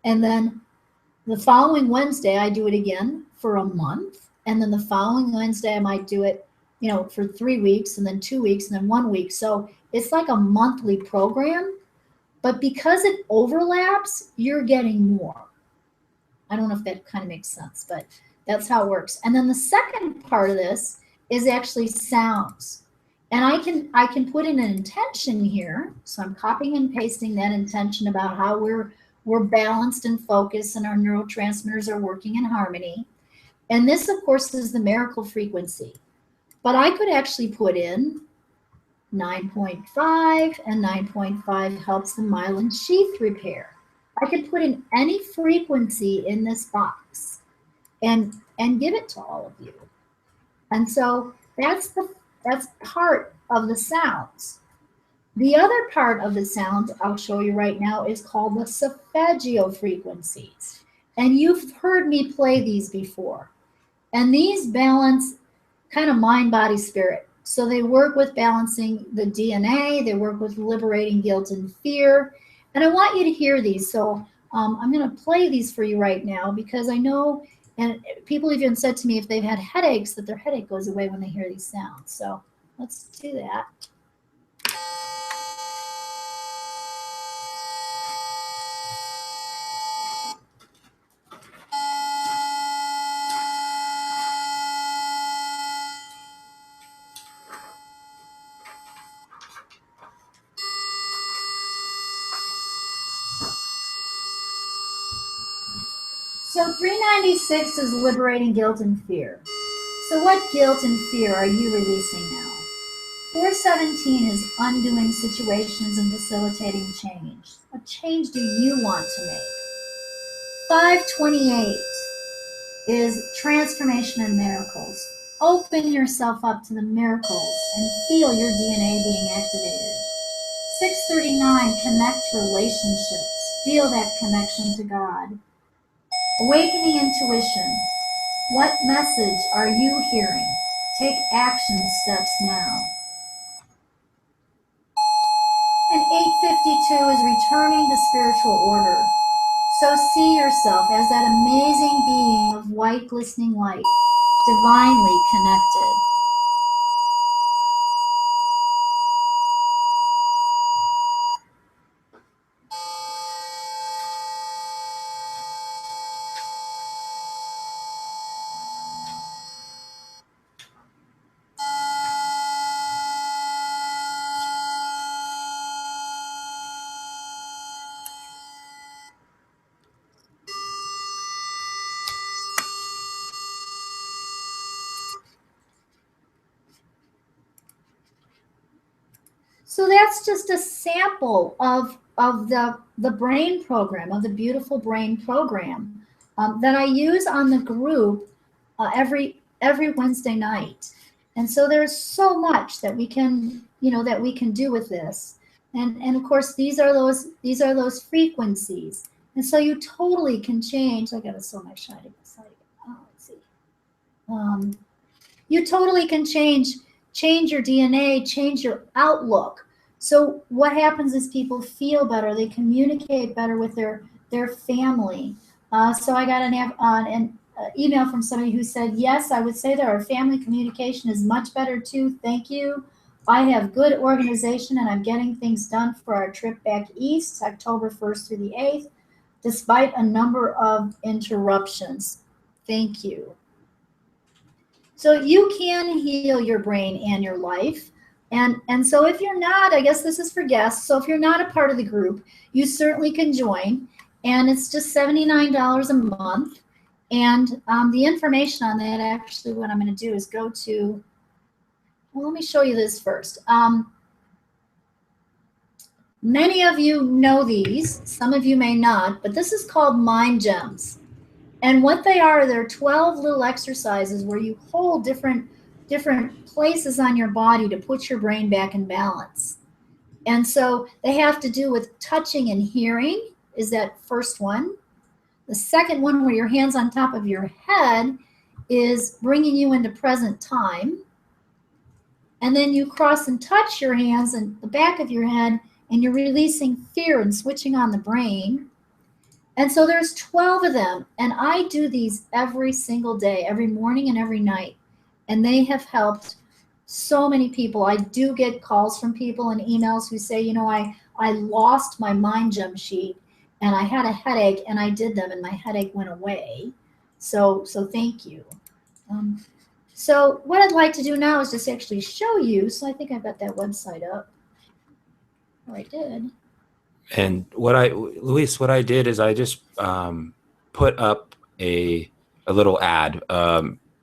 And then the following Wednesday, I do it again for a month. And then the following Wednesday, I might do it, for 3 weeks, and then 2 weeks, and then 1 week. So it's like a monthly program, But because it overlaps, you're getting more. I don't know if that kind of makes sense, but that's how it works. And then the second part of this is actually sounds. And I can put in an intention here. So I'm copying and pasting that intention about how we're balanced and focused and our neurotransmitters are working in harmony. And this, of course, is the miracle frequency. But I could actually put in 9.5, and 9.5 helps the myelin sheath repair. I could put in any frequency in this box and give it to all of you. And so that's part of the sounds. The other part of the sounds I'll show you right now is called the solfeggio frequencies. And you've heard me play these before. And these balance kind of mind, body, spirit. So they work with balancing the DNA, they work with liberating guilt and fear. And I want you to hear these. So I'm going to play these for you right now because I know, and people even said to me if they've had headaches, that their headache goes away when they hear these sounds. So let's do that. So 396 is liberating guilt and fear. So what guilt and fear are you releasing now? 417 is undoing situations and facilitating change. What change do you want to make? 528 is transformation and miracles. Open yourself up to the miracles and feel your DNA being activated. 639, connect relationships. Feel that connection to God. Awakening intuition. What message are you hearing? Take action steps now. And 852 is returning to spiritual order. So see yourself as that amazing being of white glistening light, divinely connected. So that's just a sample of the brain program, of the beautiful brain program that I use on the group every Wednesday night. And so there's so much that we can, that we can do with this. And of course, these are those frequencies. And so you totally can change. I got to sew my shiny side. Oh, let's see. You totally can change your DNA, change your outlook. So what happens is people feel better, they communicate better with their family. So I got an email from somebody who said, yes, I would say that our family communication is much better too. Thank you. I have good organization and I'm getting things done for our trip back east, October 1st through the 8th, despite a number of interruptions. Thank you. So you can heal your brain and your life. And so if you're not, I guess this is for guests, so if you're not a part of the group, you certainly can join. And it's just $79 a month. And the information on that, actually what I'm going to do is go to, well, let me show you this first. Many of you know these, some of you may not, but this is called Mind Gems. And what they are, they're 12 little exercises where you hold different places on your body to put your brain back in balance. And so they have to do with touching and hearing, is that first one. The second one, where your hand's on top of your head, is bringing you into present time. And then you cross and touch your hands and the back of your head, and you're releasing fear and switching on the brain. And so there's 12 of them, and I do these every single day, every morning and every night, and they have helped so many people. I do get calls from people and emails who say, I I lost my mind gem sheet and I had a headache and I did them and my headache went away. So thank you. So what I'd like to do now is just actually show you. So I think I've got that website up. Oh, I did. And Luis, what I did is I just put up a little ad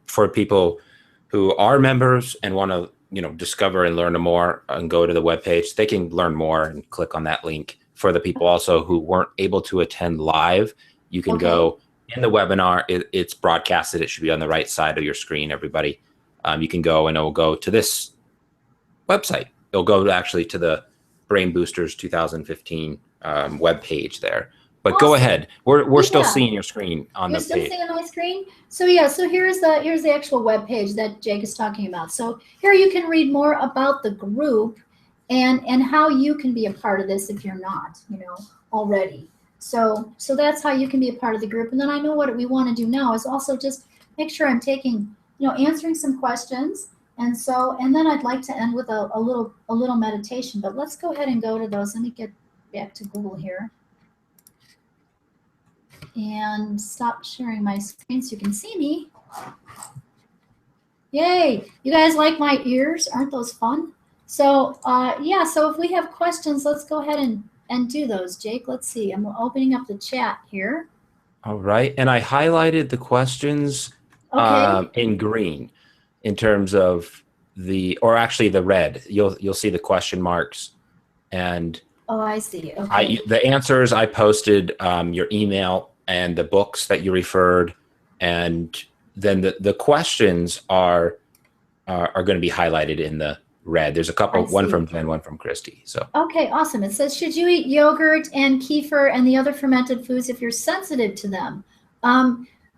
for people who are members and want to, discover and learn more and go to the webpage. They can learn more and click on that link. For the people also who weren't able to attend live, you can go in the webinar. It's broadcasted. It should be on the right side of your screen, everybody. You can go and it will go to this website. It'll go actually to the Brain Boosters 2015 webpage there. But awesome. Go ahead. We're still seeing your screen on the page. You're still seeing my screen? So yeah, so here's the actual web page that Jake is talking about. So here you can read more about the group and how you can be a part of this if you're not, already. So that's how you can be a part of the group. And then I know what we want to do now is also just make sure I'm taking, answering some questions. And then I'd like to end with a little meditation, but let's go ahead and go to those. Let me get back to Google here and stop sharing my screen so you can see me. Yay! You guys like my ears? Aren't those fun? So yeah, so if we have questions, let's go ahead and do those. Jake, let's see. I'm opening up the chat here. All right, and I highlighted the questions in green in terms of or actually the red. You'll see the question marks, and oh, I see. Okay. The answers I posted, your email and the books that you referred, and then the questions are going to be highlighted in the red. There's a couple, one from Jen, one from Christy. So okay, awesome. It says, should you eat yogurt and kefir and the other fermented foods if you're sensitive to them?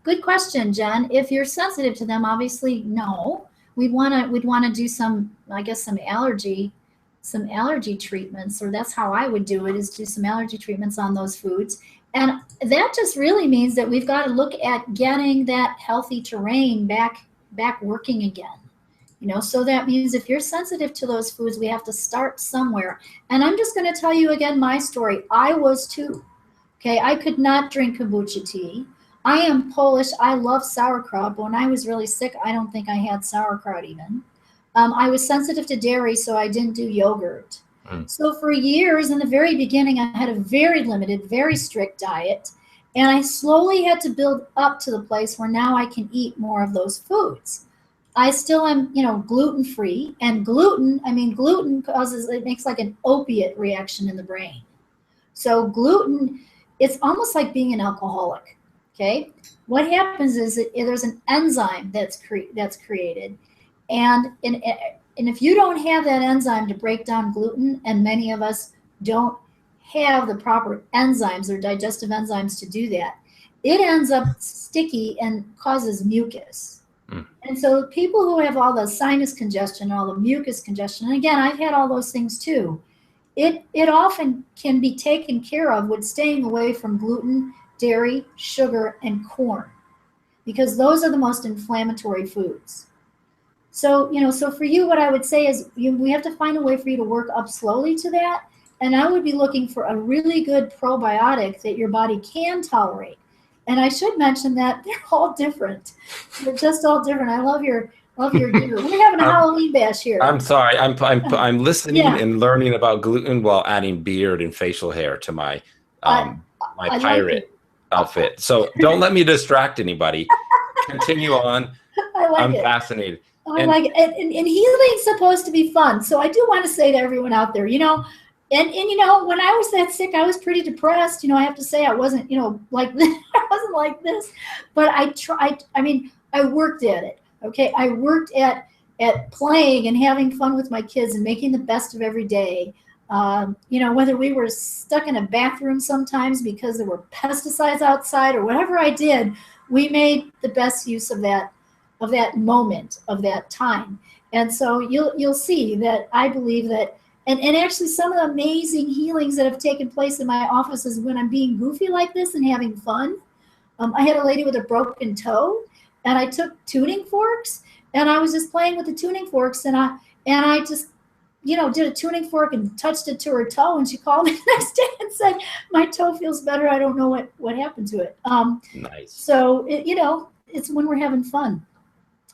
Good question, Jen. If you're sensitive to them, obviously no. We'd want to do some, I guess, some allergy treatments, or that's how I would do it, is do some allergy treatments on those foods. And that just really means that we've got to look at getting that healthy terrain back working again. So that means if you're sensitive to those foods, we have to start somewhere. And I'm just going to tell you again my story. I was too. Okay, I could not drink kombucha tea. I am Polish. I love sauerkraut, but when I was really sick, I don't think I had sauerkraut even. I was sensitive to dairy, so I didn't do yogurt. So for years, in the very beginning, I had a very limited, very strict diet, and I slowly had to build up to the place where now I can eat more of those foods. I still am, gluten-free, and gluten causes, it makes like an opiate reaction in the brain. So gluten, it's almost like being an alcoholic. Okay, what happens is that there's an enzyme that's created, and if you don't have that enzyme to break down gluten, and many of us don't have the proper enzymes or digestive enzymes to do that, it ends up sticky and causes mucus. And so people who have all the sinus congestion, all the mucus congestion, and again, I've had all those things too, it often can be taken care of with staying away from gluten, dairy, sugar, and corn, because those are the most inflammatory foods. So, so for you, what I would say is we have to find a way for you to work up slowly to that. And I would be looking for a really good probiotic that your body can tolerate. And I should mention that they're all different. They're just all different. I love your gear. We're having a Halloween bash here. I'm sorry. I'm listening and learning about gluten while adding beard and facial hair to my my pirate outfit. So don't let me distract anybody. Continue on. I'm fascinated. I like it. And healing's supposed to be fun. So I do want to say to everyone out there, and when I was that sick, I was pretty depressed. I have to say I wasn't, like this. I wasn't like this, but I tried. I worked at it. Okay. I worked at playing and having fun with my kids and making the best of every day. Whether we were stuck in a bathroom sometimes because there were pesticides outside or whatever I did, we made the best use of that moment, of that time. And so you'll see that I believe that, and actually some of the amazing healings that have taken place in my office is when I'm being goofy like this and having fun. I had a lady with a broken toe, and I took tuning forks, and I was just playing with the tuning forks, and I just did a tuning fork and touched it to her toe, and she called me the next day and said, my toe feels better. I don't know what happened to it. Nice. So, it's when we're having fun.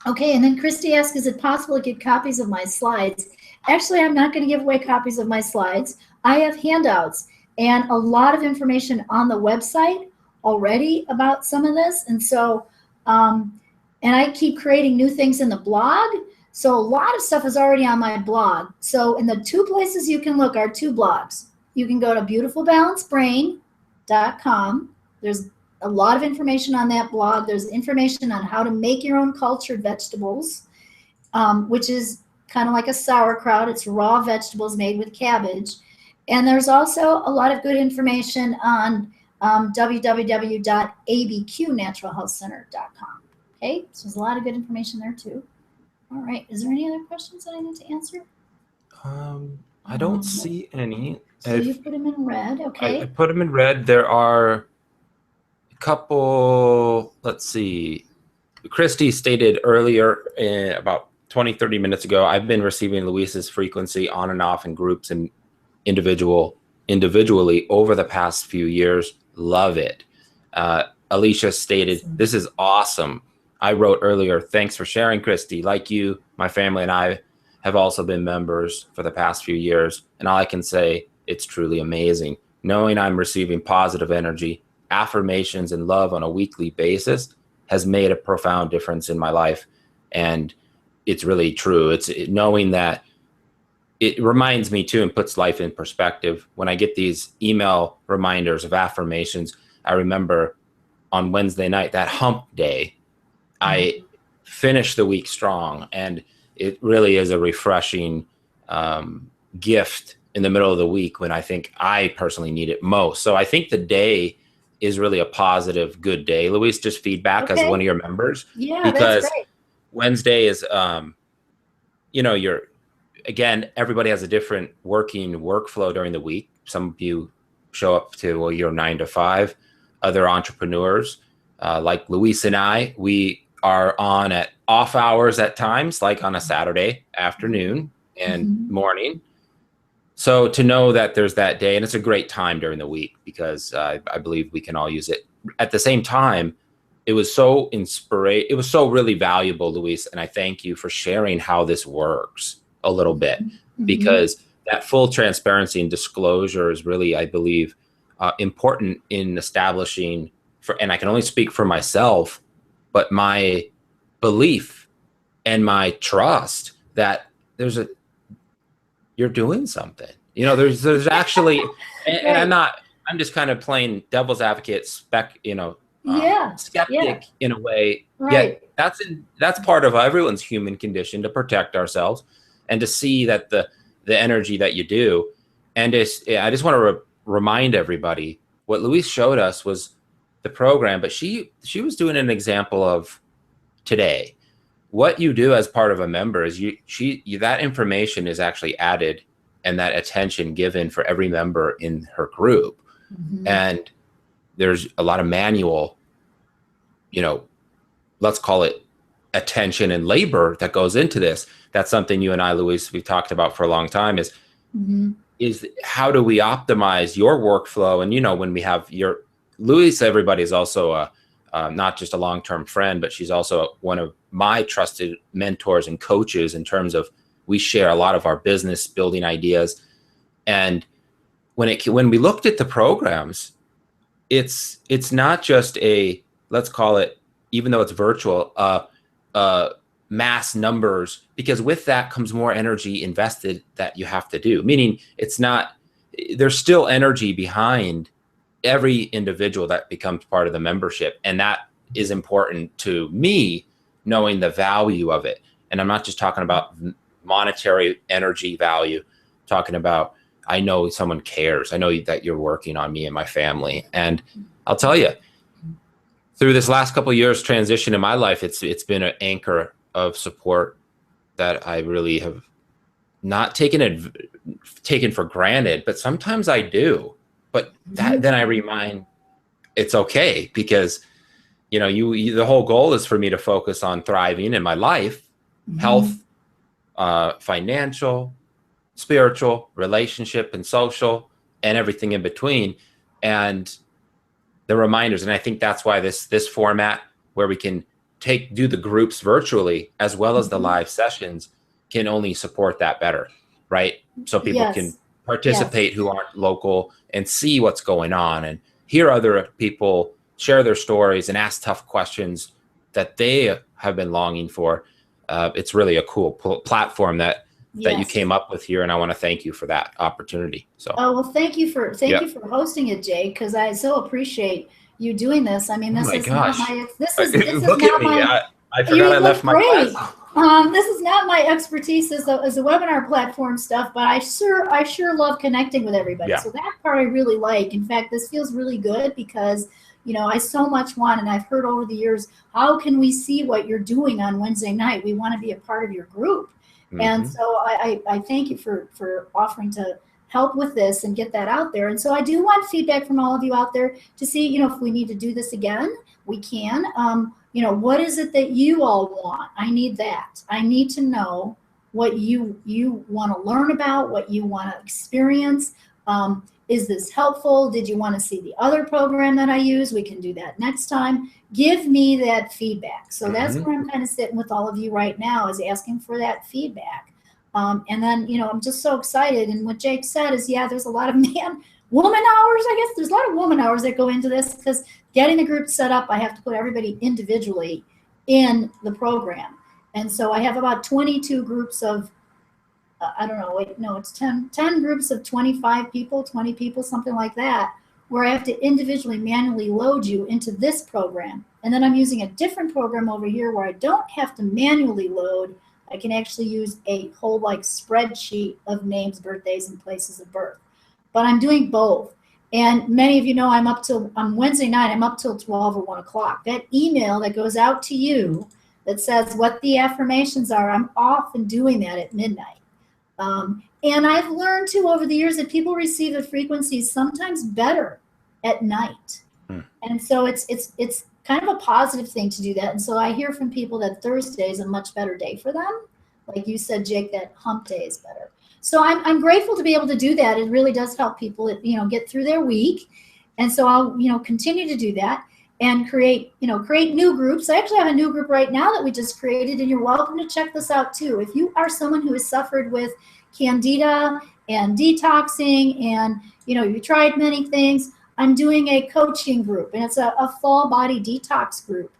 Okay, and then Christy asked, is it possible to get copies of my slides? Actually, I'm not going to give away copies of my slides. I have handouts and a lot of information on the website already about some of this. And so, and I keep creating new things in the blog. So a lot of stuff is already on my blog. So in the two places you can look are two blogs. You can go to beautifulbalancedbrain.com. There's a lot of information on that blog. There's information on how to make your own cultured vegetables, which is kind of like a sauerkraut. It's raw vegetables made with cabbage. And there's also a lot of good information on www.abqnaturalhealthcenter.com. Okay, so there's a lot of good information there too. All right, is there any other questions that I need to answer? I don't see any. So you put them in red, okay. I put them in red. There are a couple, let's see. Christy stated earlier, about 20, 30 minutes ago, I've been receiving Luis's frequency on and off in groups and individually over the past few years. Love it. Alicia stated, this is awesome. I wrote earlier, thanks for sharing, Christy. Like you, my family and I have also been members for the past few years. And all I can say, it's truly amazing. Knowing I'm receiving positive energy, affirmations, and love on a weekly basis has made a profound difference in my life. And it's really true. It's knowing that it reminds me too and puts life in perspective. When I get these email reminders of affirmations, I remember on Wednesday night, that hump day, I finished the week strong. And it really is a refreshing gift in the middle of the week when I think I personally need it most. So I think the day is really a positive, good day. Luis, just feedback as one of your members. Yeah, because that's great. Wednesday is, again, everybody has a different workflow during the week. Some of you show up to your 9 to 5. Other entrepreneurs, like Luis and I, we are on at off hours at times, like on a Saturday afternoon and morning. So to know that there's that day, and it's a great time during the week because I believe we can all use it. At the same time, it was so it was so really valuable, Luis, and I thank you for sharing how this works a little bit, because that full transparency and disclosure is really, I believe, important in establishing, and I can only speak for myself, but my belief and my trust that you're doing something. There's actually, and I'm just kind of playing devil's advocate, skeptic in a way. Right. Yet that's part of everyone's human condition, to protect ourselves and to see that the energy that you do. And I just want to remind everybody what Luis showed us was the program, but she was doing an example of today. What you do as part of a member is that information is actually added and that attention given for every member in her group. And there's a lot of manual, let's call it attention and labor that goes into this. That's something you and I, Luis, we've talked about for a long time is how do we optimize your workflow? And, when we have Luis, everybody is also not just a long-term friend, but she's also one of my trusted mentors and coaches in terms of we share a lot of our business building ideas. And when we looked at the programs, it's not just let's call it, even though it's virtual, mass numbers, because with that comes more energy invested that you have to do. Meaning there's still energy behind every individual that becomes part of the membership. And that is important to me, knowing the value of it. And I'm not just talking about monetary energy value, I'm talking about, I know someone cares. I know that you're working on me and my family. And I'll tell you, through this last couple of years transition in my life, it's been an anchor of support that I really have not taken for granted, but sometimes I do. But then I remind it's okay, because the whole goal is for me to focus on thriving in my life, health, financial, spiritual, relationship, and social, and everything in between. And the reminders, and I think that's why this format where we can do the groups virtually as well as the live sessions can only support that better, right? So people can participate who aren't local and see what's going on and hear other people share their stories and ask tough questions that they have been longing for. It's really a cool platform that you came up with here, and I want to thank you for that opportunity. So, well, thank you for hosting it, Jake, because I so appreciate you doing this. I mean, this is not my I forgot I left my glasses. This is not my expertise as a webinar platform stuff, but I sure love connecting with everybody. So that part I really like. In fact, this feels really good because I so much want, and I've heard over the years, how can we see what you're doing on Wednesday night? We want to be a part of your group. And so I thank you for offering to help with this and get that out there. And so I do want feedback from all of you out there to see, if we need to do this again, we can. What is it that you all want? I need that. I need to know what you want to learn about, what you want to experience. Is this helpful? Did you want to see the other program that I use? We can do that next time. Give me that feedback. So that's where I'm kind of sitting with all of you right now, is asking for that feedback. And then, I'm just so excited. And what Jake said is, there's a lot of woman hours. I guess there's a lot of woman hours that go into this, because getting the group set up, I have to put everybody individually in the program. And so I have about 22 groups of, it's 10 groups of 25 people, 20 people, something like that, where I have to individually manually load you into this program. And then I'm using a different program over here where I don't have to manually load. I can actually use a whole spreadsheet of names, birthdays, and places of birth. But I'm doing both. And many of you know on Wednesday night, I'm up till 12 or 1 o'clock. That email that goes out to you that says what the affirmations are, I'm often doing that at midnight. And I've learned too over the years that people receive the frequencies sometimes better at night. And so it's kind of a positive thing to do that. And so I hear from people that Thursday is a much better day for them. Like you said, Jake, that hump day is better. So I'm grateful to be able to do that. It really does help people, get through their week. And so I'll, continue to do that and create new groups. I actually have a new group right now that we just created, and you're welcome to check this out too. If you are someone who has suffered with candida and detoxing, and you tried many things, I'm doing a coaching group, and it's a full body detox group.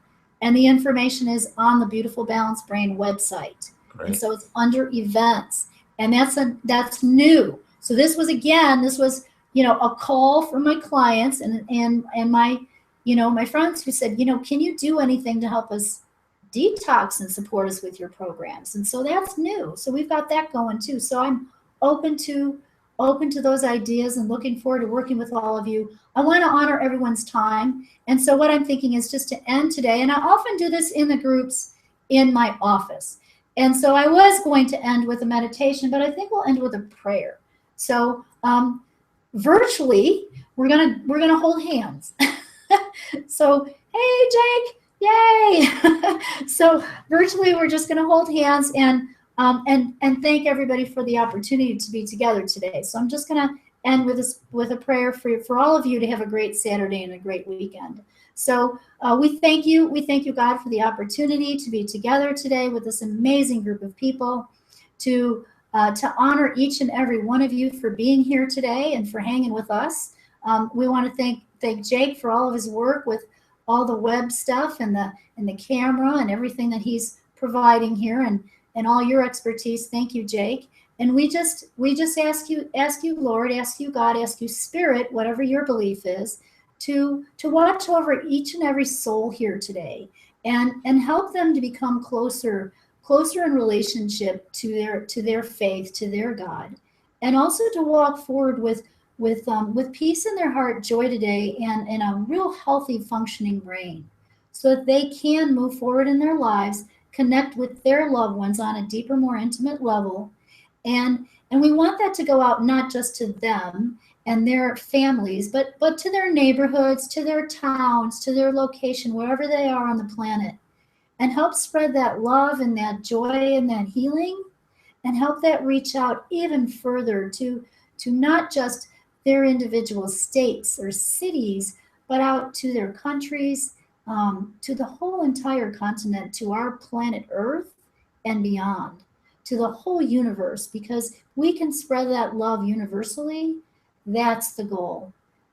And the information is on the Beautiful Balanced Brain website. Great. And so it's under events, and that's new. So this was a call from my clients and my my friends who said, can you do anything to help us detox and support us with your programs? And so that's new. So we've got that going too. So I'm open to those ideas and looking forward to working with all of you. I want to honor everyone's time. And so what I'm thinking is just to end today, and I often do this in the groups in my office. And so I was going to end with a meditation, but I think we'll end with a prayer. So virtually, we're gonna hold hands. So, hey, Jake, yay! So virtually, we're just going to hold hands and thank everybody for the opportunity to be together today. So I'm just going to end with a prayer for all of you to have a great Saturday and a great weekend. So we thank you, God, for the opportunity to be together today with this amazing group of people, to honor each and every one of you for being here today and for hanging with us. We want to thank Jake for all of his work with all the web stuff and the camera and everything that he's providing here, and all your expertise. Thank you, Jake. And we just ask you, Lord, ask you, God, ask you, Spirit, whatever your belief is, to watch over each and every soul here today, and help them to become closer in relationship to their faith, to their God, and also to walk forward with peace in their heart, joy today, and a real healthy functioning brain, so that they can move forward in their lives, connect with their loved ones on a deeper, more intimate level. And we want that to go out not just to them and their families, but to their neighborhoods, to their towns, to their location, wherever they are on the planet, and help spread that love and that joy and that healing. and help that reach out even further to not just their individual states or cities, but out to their countries, to the whole entire continent, to our planet Earth and beyond, to the whole universe, because we can spread that love universally. That's the goal.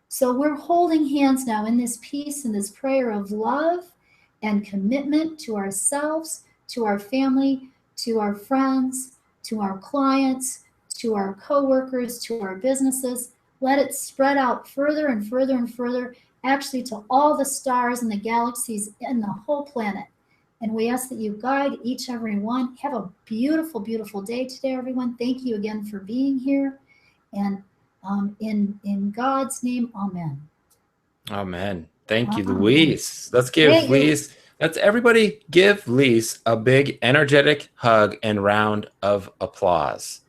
So we're holding hands now in this peace and this prayer of love and commitment to ourselves, to our family, to our friends, to our clients, to our coworkers, to our businesses. Let it spread out further and further and further, actually to all the stars and the galaxies and the whole planet. And we ask that you guide each every one. Have a beautiful, beautiful day today, everyone. Thank you again for being here. And in God's name, amen. Amen. Thank you, Luis. Let's give Luis, let's everybody give Luis a big, energetic hug and round of applause.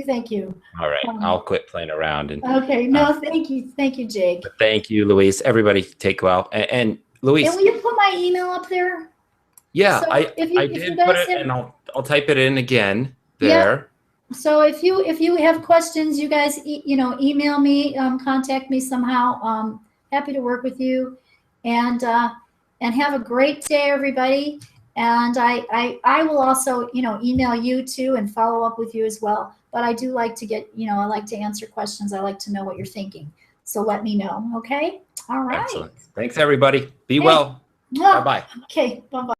Thank you. All right, I'll quit playing around. And okay, no, thank you, Jake. Thank you, Luis. Everybody, take well. And Luis, and will you put my email up there? Yeah, so I did put it, and I'll type it in again there. Yeah. So if you have questions, you guys, email me, contact me somehow. Happy to work with you, and have a great day, everybody. And I will also, email you too and follow up with you as well. But I do like to get, I like to answer questions. I like to know what you're thinking. So let me know. Okay. All right. Excellent. Thanks, everybody. Be well. Bye-bye. Okay. Bye-bye.